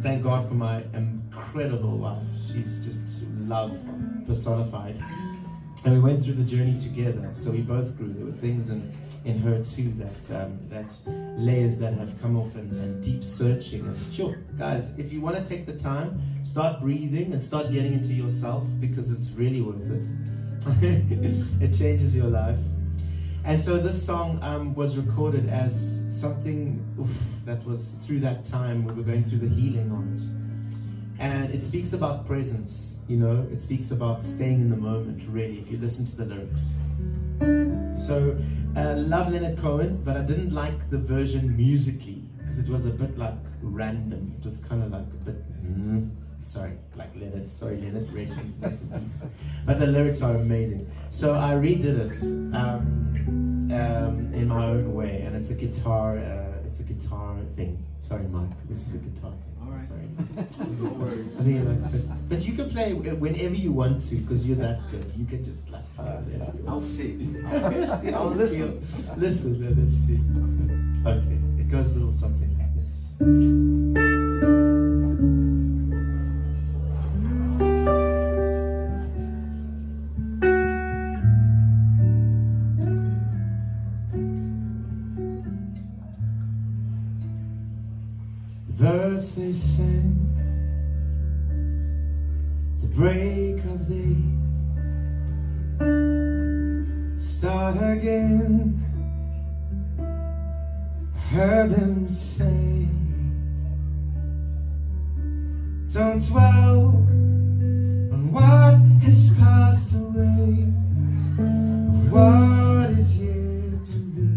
thank God for my incredible wife. She's just love personified. And we went through the journey together, so we both grew. There were things in her too that layers that have come off and deep searching. And sure, guys, if you want to take the time, start breathing and start getting into yourself, because it's really worth it. It changes your life. And so this song was recorded as something that was through that time we were going through the healing on it. And it speaks about presence, it speaks about staying in the moment, really, if you listen to the lyrics. So, love Leonard Cohen, but I didn't like the version musically, because it was a bit like random. It was kind of like a bit, Leonard, rest in peace. But the lyrics are amazing. So I redid it in my own way, and it's a guitar thing. Sorry, Mike, this is a guitar thing. All right. Sorry. No worries. I think but you can play whenever you want to, because you're that good. You can just I'll see. I'll listen. Listen, let's see. Okay, it goes a little something like this. Birds they sing, the break of day, start again. I heard them say, don't dwell on what has passed away, what is yet to be.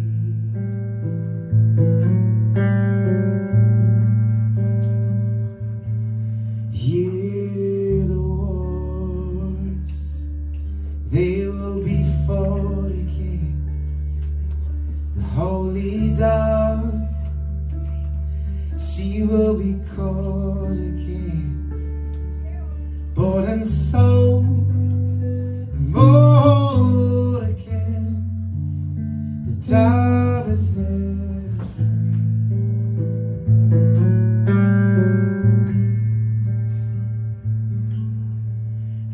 Hear the wars, they will be fought again. The holy dove, she will be caught again. Bought and sold, and bought again. The dove is never free.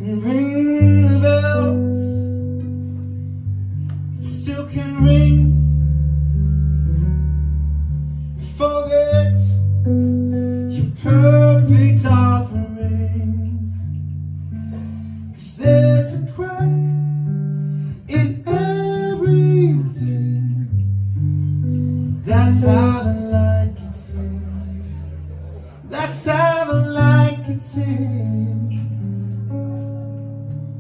And ring the bells, it still can ring. Forget your perfect offering. waiting.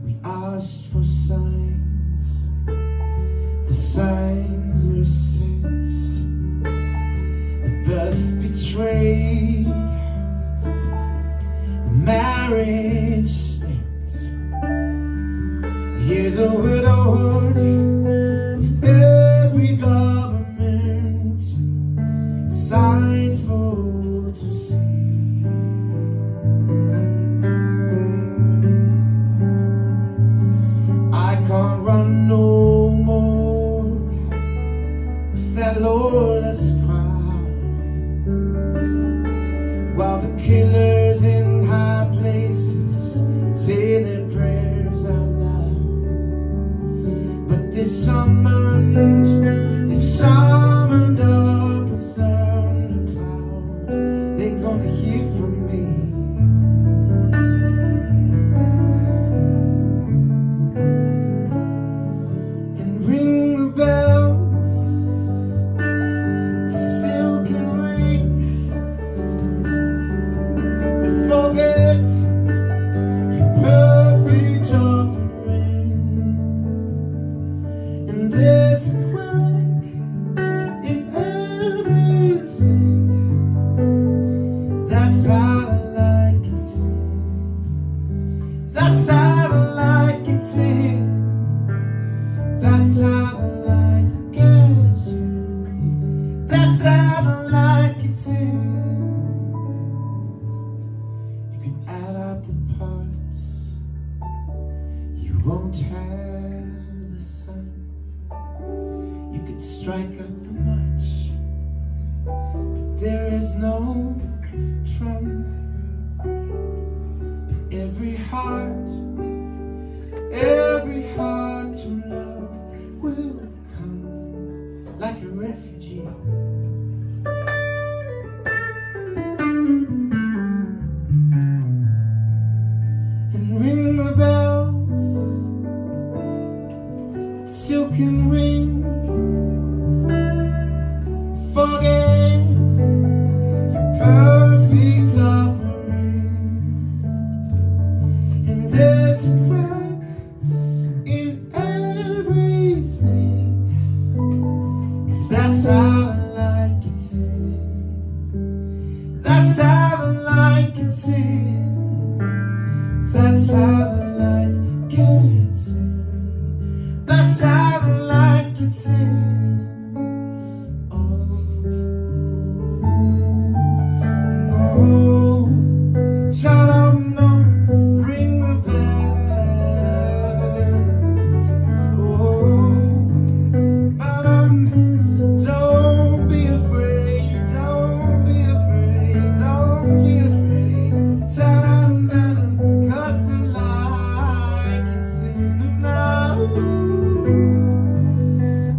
We asked for signs. The signs were sent. The birth betrayed. The marriage spent. Hear the widowhood of every government. Signs for all to see. I can't run no more with that lawless crowd, while the killers in high places say their prayers out loud. But they've summoned up a thundercloud. They're gonna hear from me. And ring the bells that still can ring. And forget your perfect offering. And there's a crack in everything. That's how I like it sing. That's how I like it sing. That's how the light gets in. That's how the light gets in. You can add up the parts. You won't have the sun. You could strike up the march, but there is no drum. But every heart to love will come like a refugee. And ring the bells, still can ring. Forget your perfect offering. And there's a crack in everything. 'Cause that's how I like it in. That's how I like it in. That's how the light gets in. That's how the light gets in. Oh, shut up, no, ring the bells. Oh, but don't be afraid, don't be afraid, don't be afraid. Shut up, no, 'cause the light gets in now.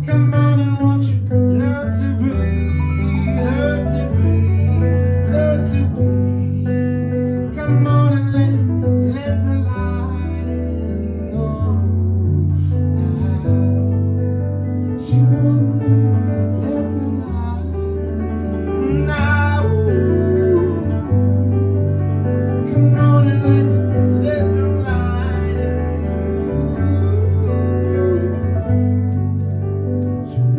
Come on, and won't you learn to breathe, learn to breathe, learn to breathe. Come on and let the light in. Oh, now, shoot, let the light in. Now, come on and let the light in. Shoot,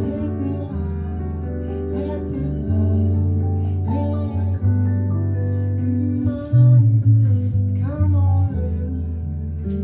let the light, let the light, let it in. Come on, let it in.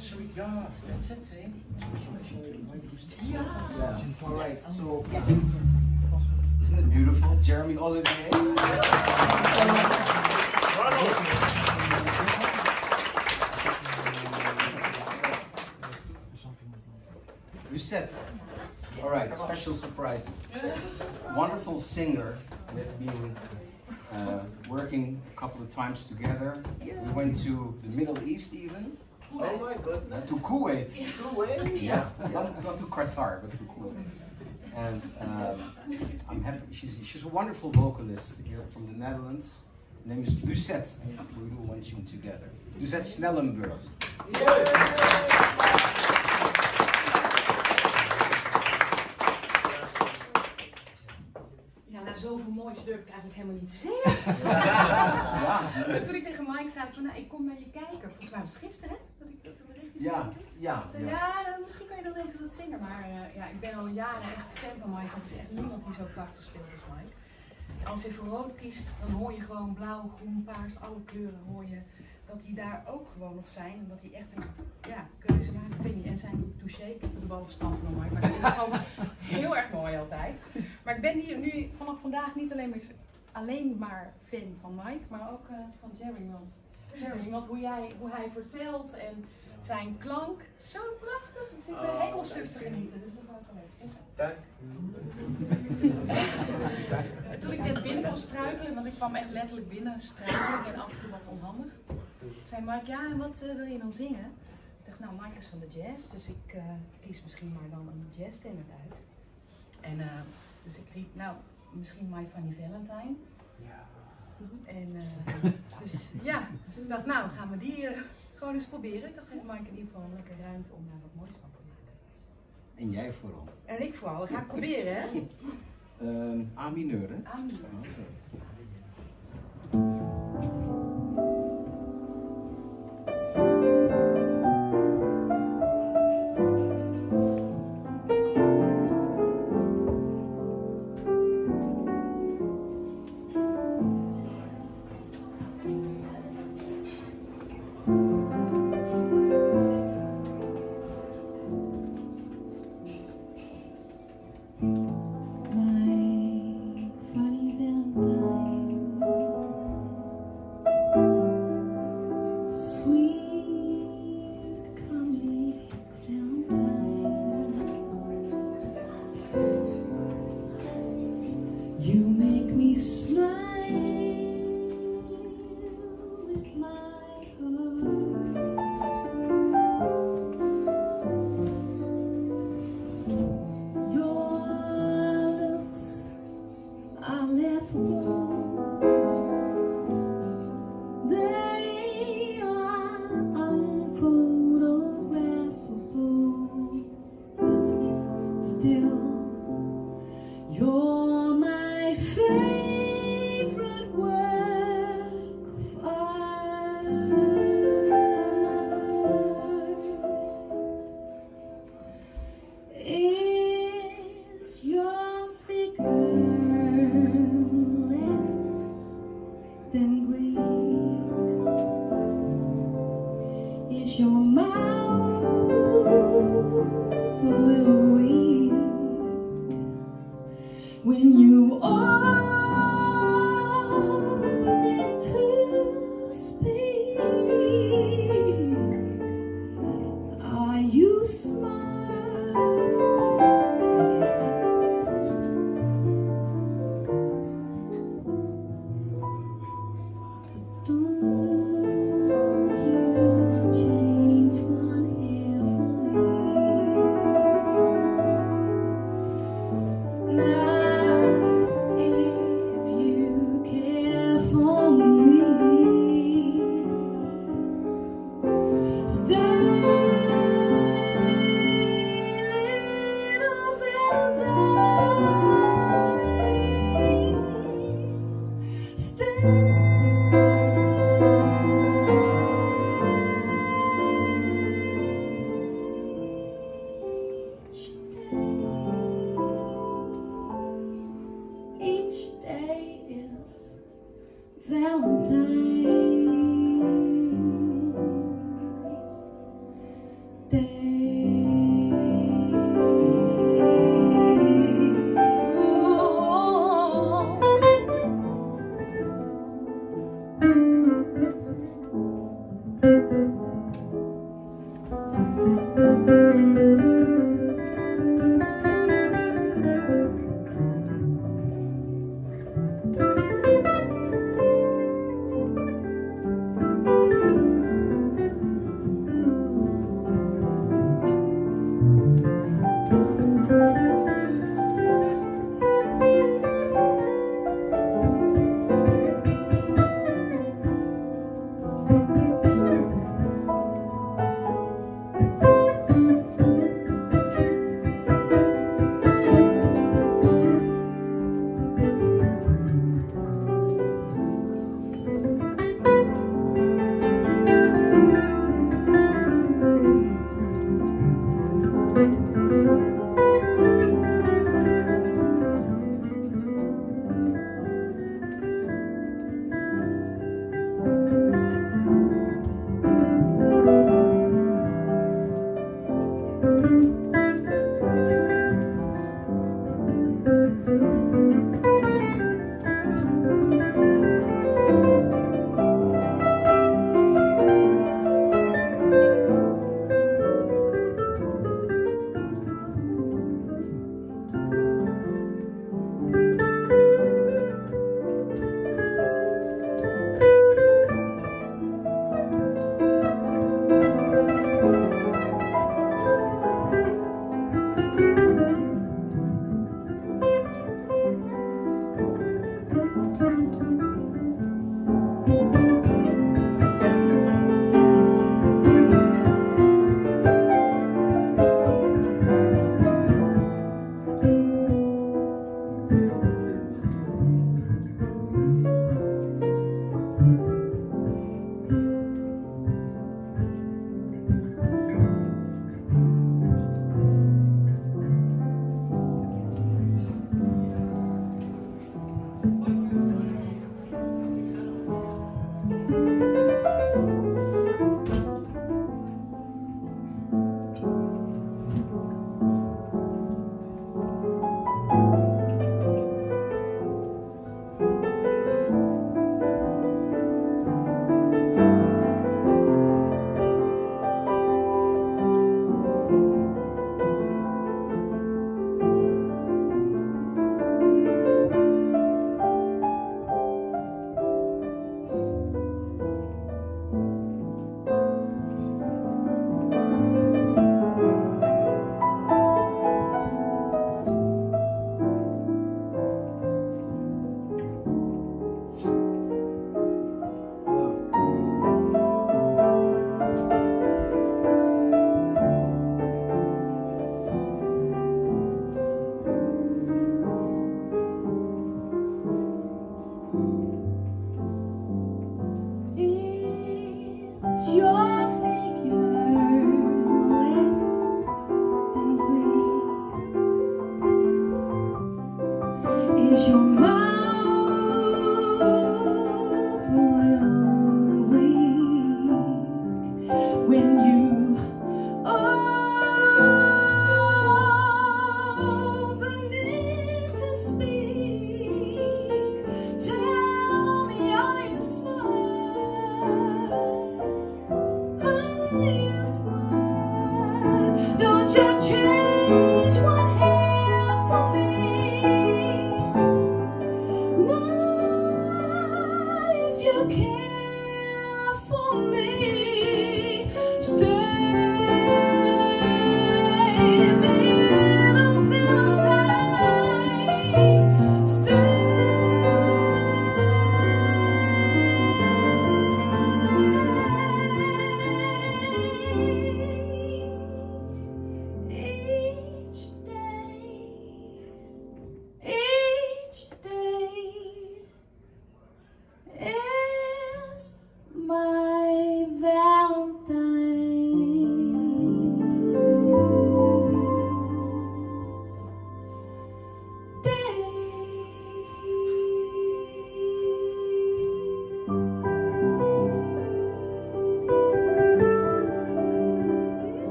Shall we go? That's it, eh? Yeah. All right. So, isn't it beautiful, Jeremy Olivier? Reset. All right. Special surprise. Wonderful singer with being working a couple of times together. Yeah. We went to the Middle East even. Oh my goodness. To Kuwait. Kuwait? Yeah, not to Qatar, but to Kuwait. And I'm happy. She's a wonderful vocalist here from the Netherlands. Her name is Lucette, and we do one tune together. Lucette Snellenburg. Ja, nou zoveel moois durf ik eigenlijk helemaal niet te zeggen. En toen ik tegen Mike zei van, nou, ik kom naar je kijken. Volgens mij was het gisteren, hè? Dat ik dat een berichtje zei. Ja, misschien kan je dan even wat zingen. Maar ja, ik ben al jaren echt fan van Mike. Want er is echt niemand die zo prachtig speelt als Mike. Als je voor rood kiest, dan hoor je gewoon blauw, groen, paars, alle kleuren hoor je. Dat die daar ook gewoon nog zijn. En dat hij echt een keuze maakt. Ik weet niet, en zijn touché, ik heb er de bovenstand van Mike. Maar ik vind het gewoon heel erg mooi altijd. Maar ik ben hier nu vanaf vandaag niet alleen maar fan van Mike, maar ook van Jeremy. Want hoe hij vertelt en zijn klank, zo prachtig. Dus ik ben helemaal suf te genieten. Dus dat wil ik wel even zeggen. Dank. Toen ik net binnen kon struikelen, want ik kwam echt letterlijk binnen struikelen en af en toe wat onhandig. Zei Mike, ja, en wat wil je dan zingen? Ik dacht, nou, Mike is van de jazz, dus ik kies misschien maar dan een jazzstandard uit. En dus ik riep, nou, misschien My Funny Valentine. Ja. En dus ja, ik dacht, nou, gaan we die gewoon eens proberen. Ik dacht, geef Mike in ieder geval een lekker ruimte om daar wat moois van te maken. En jij vooral. En ik vooral, dat ga ik proberen, hè? A mineur, hè? A mineur. Okay.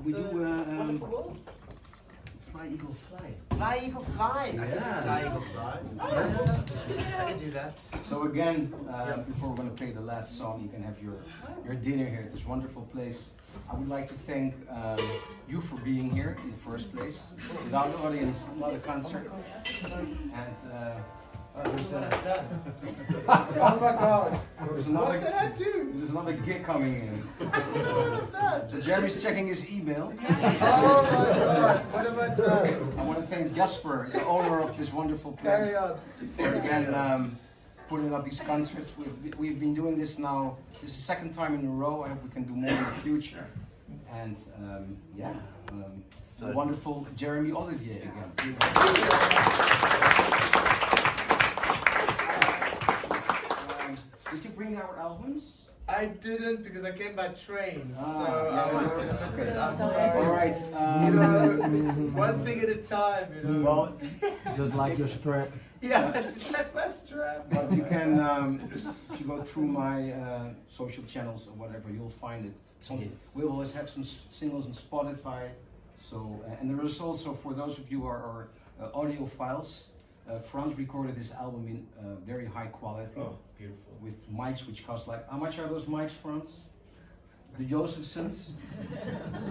We do wonderful world? Fly Eagle Fly. Fly Eagle Fly. Yeah. I can do Fly Eagle Fly. I can do that. So again, before we're going to play the last song, you can have your dinner here at this wonderful place. I would like to thank you for being here in the first place. Without the audience, not a concert. And there's Oh my God. there's What did I do? there's another gig coming in. What have I done? So Jeremy's checking his email. Oh my God. What have I done? I want to thank Jasper, the owner of this wonderful place, Carry on. for again putting up these concerts. We've been doing this now. This is the second time in a row. I hope we can do more in the future. And So wonderful Jeremy Olivier again. Did you bring our albums? I didn't because I came by train. Ah, so yeah, I was okay. limited. I'm Sorry. sorry. All right. You know, one thing at a time, you know. Well, Just like your strap. Yeah, it's like my strap. but you can, if you go through my social channels or whatever, you'll find it. Yes. We'll always have some singles on Spotify. So, and there is also, for those of you who are audio files, Franz recorded this album in very high quality. Oh, it's beautiful. With mics which cost like, how much are those mics, Franz? The Josephsons?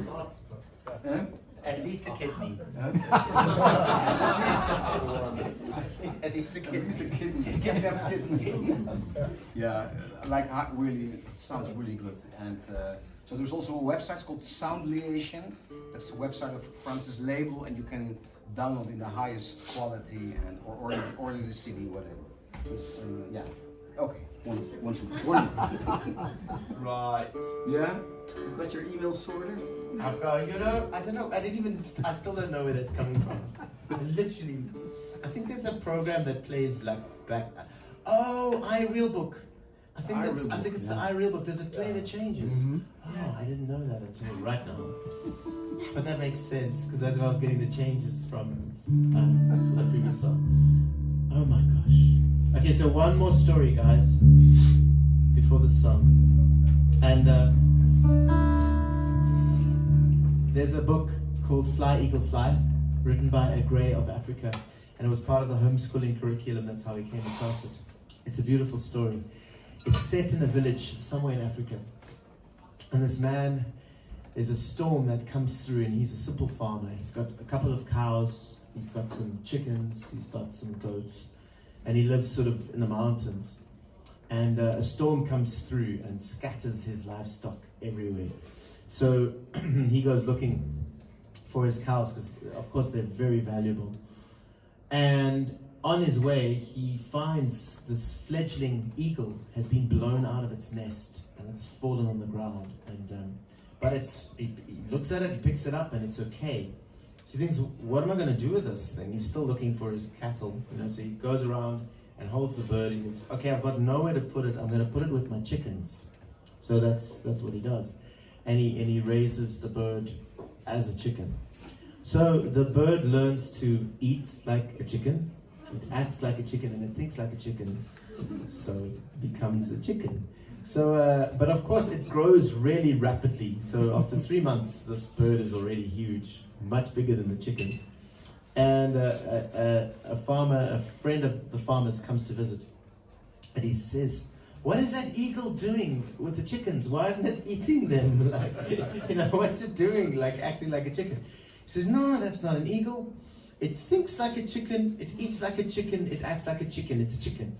Huh? At least a kidney. At least a At kidney. least a kidney. That's kidney. Yeah, like really, it sounds really good. And so there's also a website, it's called Soundliation. That's the website of Franz's label, and you can download in the highest quality and or order the CD, whatever. Just, yeah. Okay. One, two. Right. Yeah. You got your email sorted? I've got, you know, I don't know, I still don't know where that's coming from. Literally, I think there's a program that plays like back. Oh, iRealBook. I think it's the iRealBook. Does it play the changes? Mm-hmm. Oh, I didn't know that until right now. But that makes sense because that's where I was getting the changes from the previous song. Oh my gosh. Okay, so one more story, guys, before the song. And there's a book called Fly Eagle Fly, written by a Grey of Africa, and it was part of the homeschooling curriculum. That's how we came across it. It's a beautiful story. It's set in a village somewhere in Africa. And this man, there's a storm that comes through, and he's a simple farmer. He's got a couple of cows, he's got some chickens, he's got some goats, and he lives sort of in the mountains. And a storm comes through and scatters his livestock everywhere. So he goes looking for his cows, because of course they're very valuable. And on his way, he finds this fledgling eagle has been blown out of its nest, and it's fallen on the ground. And but he looks at it, he picks it up, and it's okay. So he thinks, what am I going to do with this thing? He's still looking for his cattle, you know. So he goes around and holds the bird. He thinks, okay, I've got nowhere to put it. I'm going to put it with my chickens. So that's what he does, and he raises the bird as a chicken. So the bird learns to eat like a chicken. It acts like a chicken, and it thinks like a chicken, so it becomes a chicken. So, but of course it grows really rapidly. So after 3 months, this bird is already huge, much bigger than the chickens. And a friend of the farmer's comes to visit, and he says, "What is that eagle doing with the chickens? Why isn't it eating them? Like, you know, what's it doing? Like acting like a chicken?" He says, "No, that's not an eagle. It thinks like a chicken, it eats like a chicken, it acts like a chicken, it's a chicken."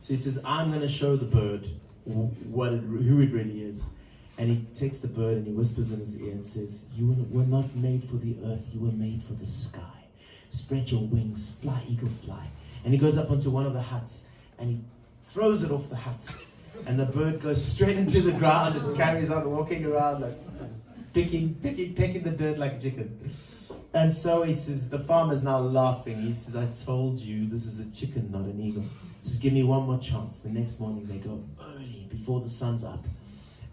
So he says, "I'm going to show the bird who it really is." And he takes the bird and he whispers in his ear and says, "You were not made for the earth, you were made for the sky. Spread your wings, fly, eagle, fly." And he goes up onto one of the huts and he throws it off the hut. And the bird goes straight into the ground and carries on walking around like pecking the dirt like a chicken. And so he says, the farmer's now laughing. He says, "I told you this is a chicken, not an eagle." He says, "Give me one more chance." The next morning they go early, before the sun's up,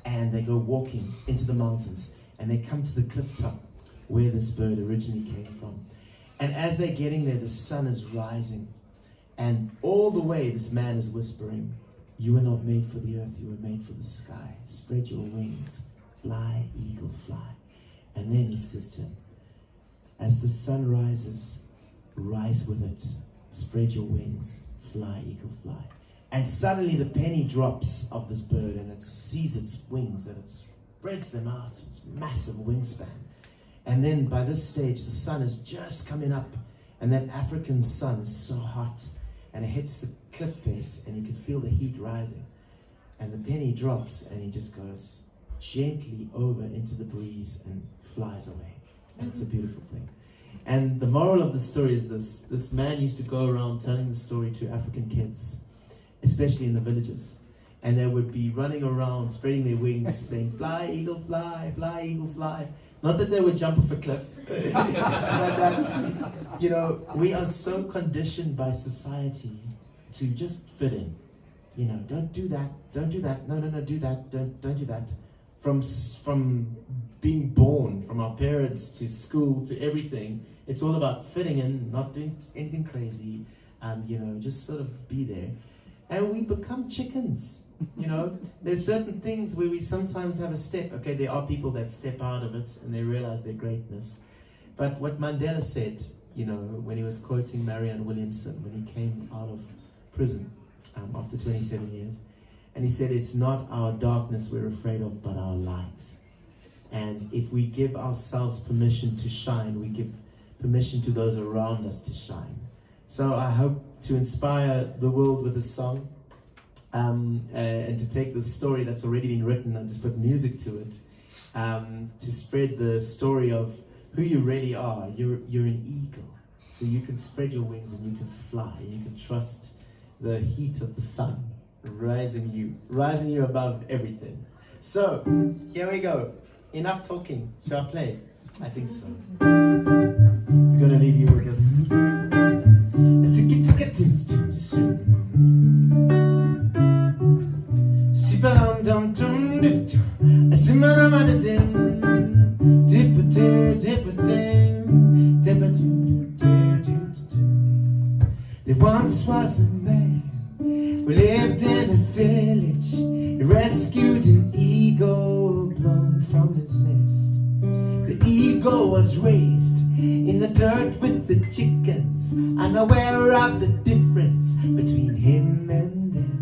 and they go walking into the mountains, and they come to the cliff top where this bird originally came from. And as they're getting there, the sun is rising, and all the way this man is whispering, "You were not made for the earth, you were made for the sky. Spread your wings, fly, eagle, fly." And then he says to him, as the sun rises, rise with it. Spread your wings, fly, eagle, fly. And suddenly the penny drops of this bird and it sees its wings and it spreads them out. It's massive wingspan. And then by this stage, the sun is just coming up, and that African sun is so hot, and it hits the cliff face, and you can feel the heat rising. And the penny drops, and he just goes gently over into the breeze and flies away. And it's a beautiful thing. And the moral of the story is this. This man used to go around telling the story to African kids, especially in the villages. And they would be running around, spreading their wings, saying, fly, eagle, fly, fly, eagle, fly. Not that they would jump off a cliff. But that, you know, we are so conditioned by society to just fit in. You know, don't do that, don't do that, no, do that, don't do that. From being born, from our parents to school to everything, it's all about fitting in, not doing anything crazy, you know, just sort of be there. And we become chickens, you know. There's certain things where we sometimes have a step. Okay, there are people that step out of it and they realize their greatness. But what Mandela said, you know, when he was quoting Marianne Williamson, when he came out of prison after 27 years, and he said, it's not our darkness we're afraid of, but our light. And if we give ourselves permission to shine, we give permission to those around us to shine. So I hope to inspire the world with a song, and to take the story that's already been written and just put music to it, to spread the story of who you really are. You're an eagle, so you can spread your wings and you can fly. You can trust the heat of the sun rising you above everything. So here we go. Enough talking. Shall I play? I think so. We're gonna leave you with this. There once was a man who lived in a village. He rescued an eagle blown from his nest. The eagle was raised in the dirt with the chickens, unaware of the difference between him and them.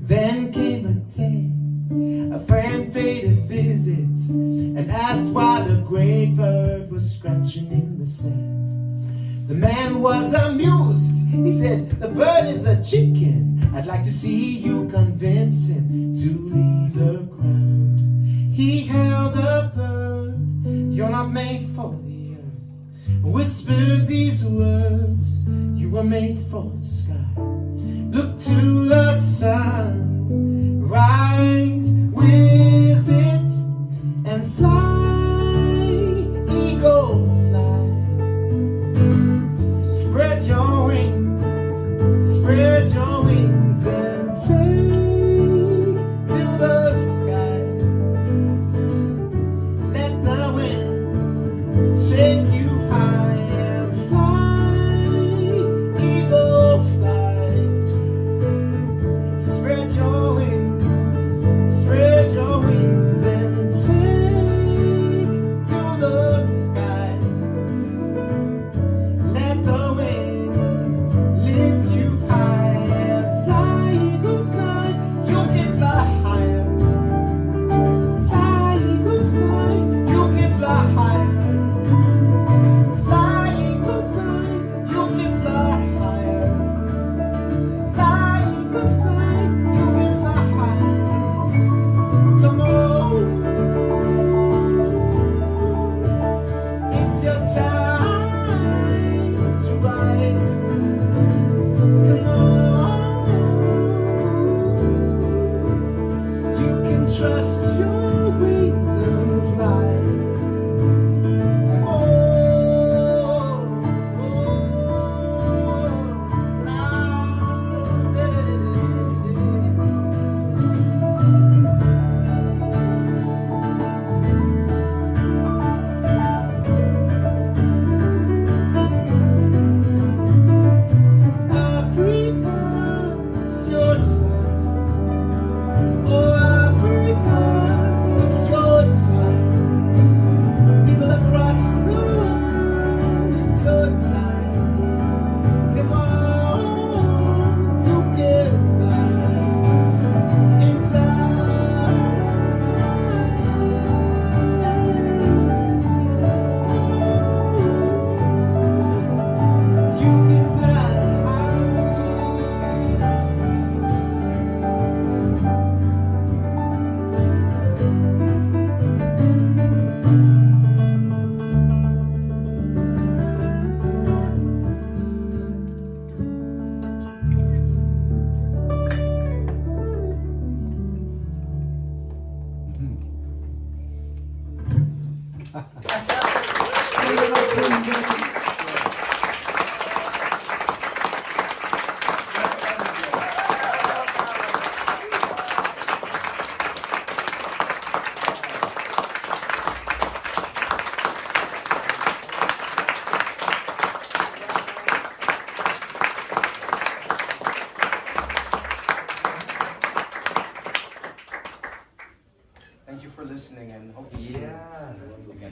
Then came a day, a friend paid a visit and asked why the great bird was scratching in the sand. The man was amused. He said, the bird is a chicken. I'd like to see you convince him to leave the ground. He held the bird, you're not made for the earth. Whispered these words, you were made for the sky. Look to the sun, rise with it and fly, eagle fly. Spread your wings and take to the sky. Let the wind take you high and fly, eagle fly.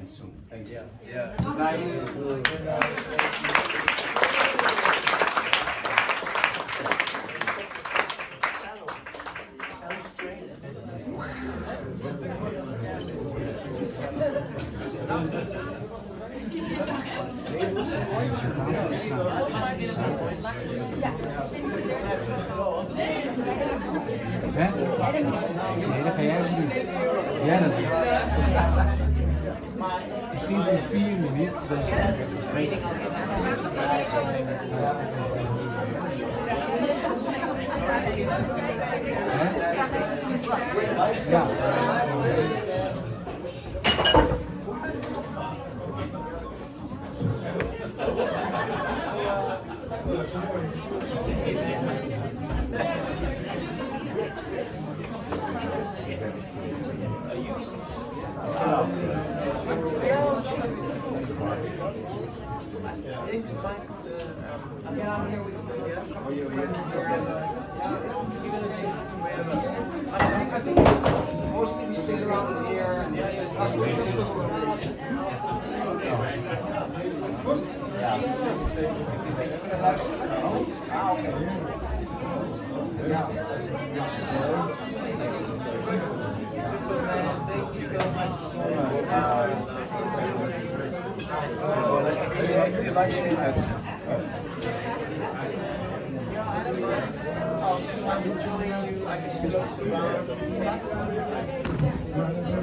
event soon. Thank you. Hè? Nee, dat ga jij even doen. Ja, dat is misschien voor 4 minuten. Ja. I think mostly we stay around here and thank you so much. Even de livestream uit. I can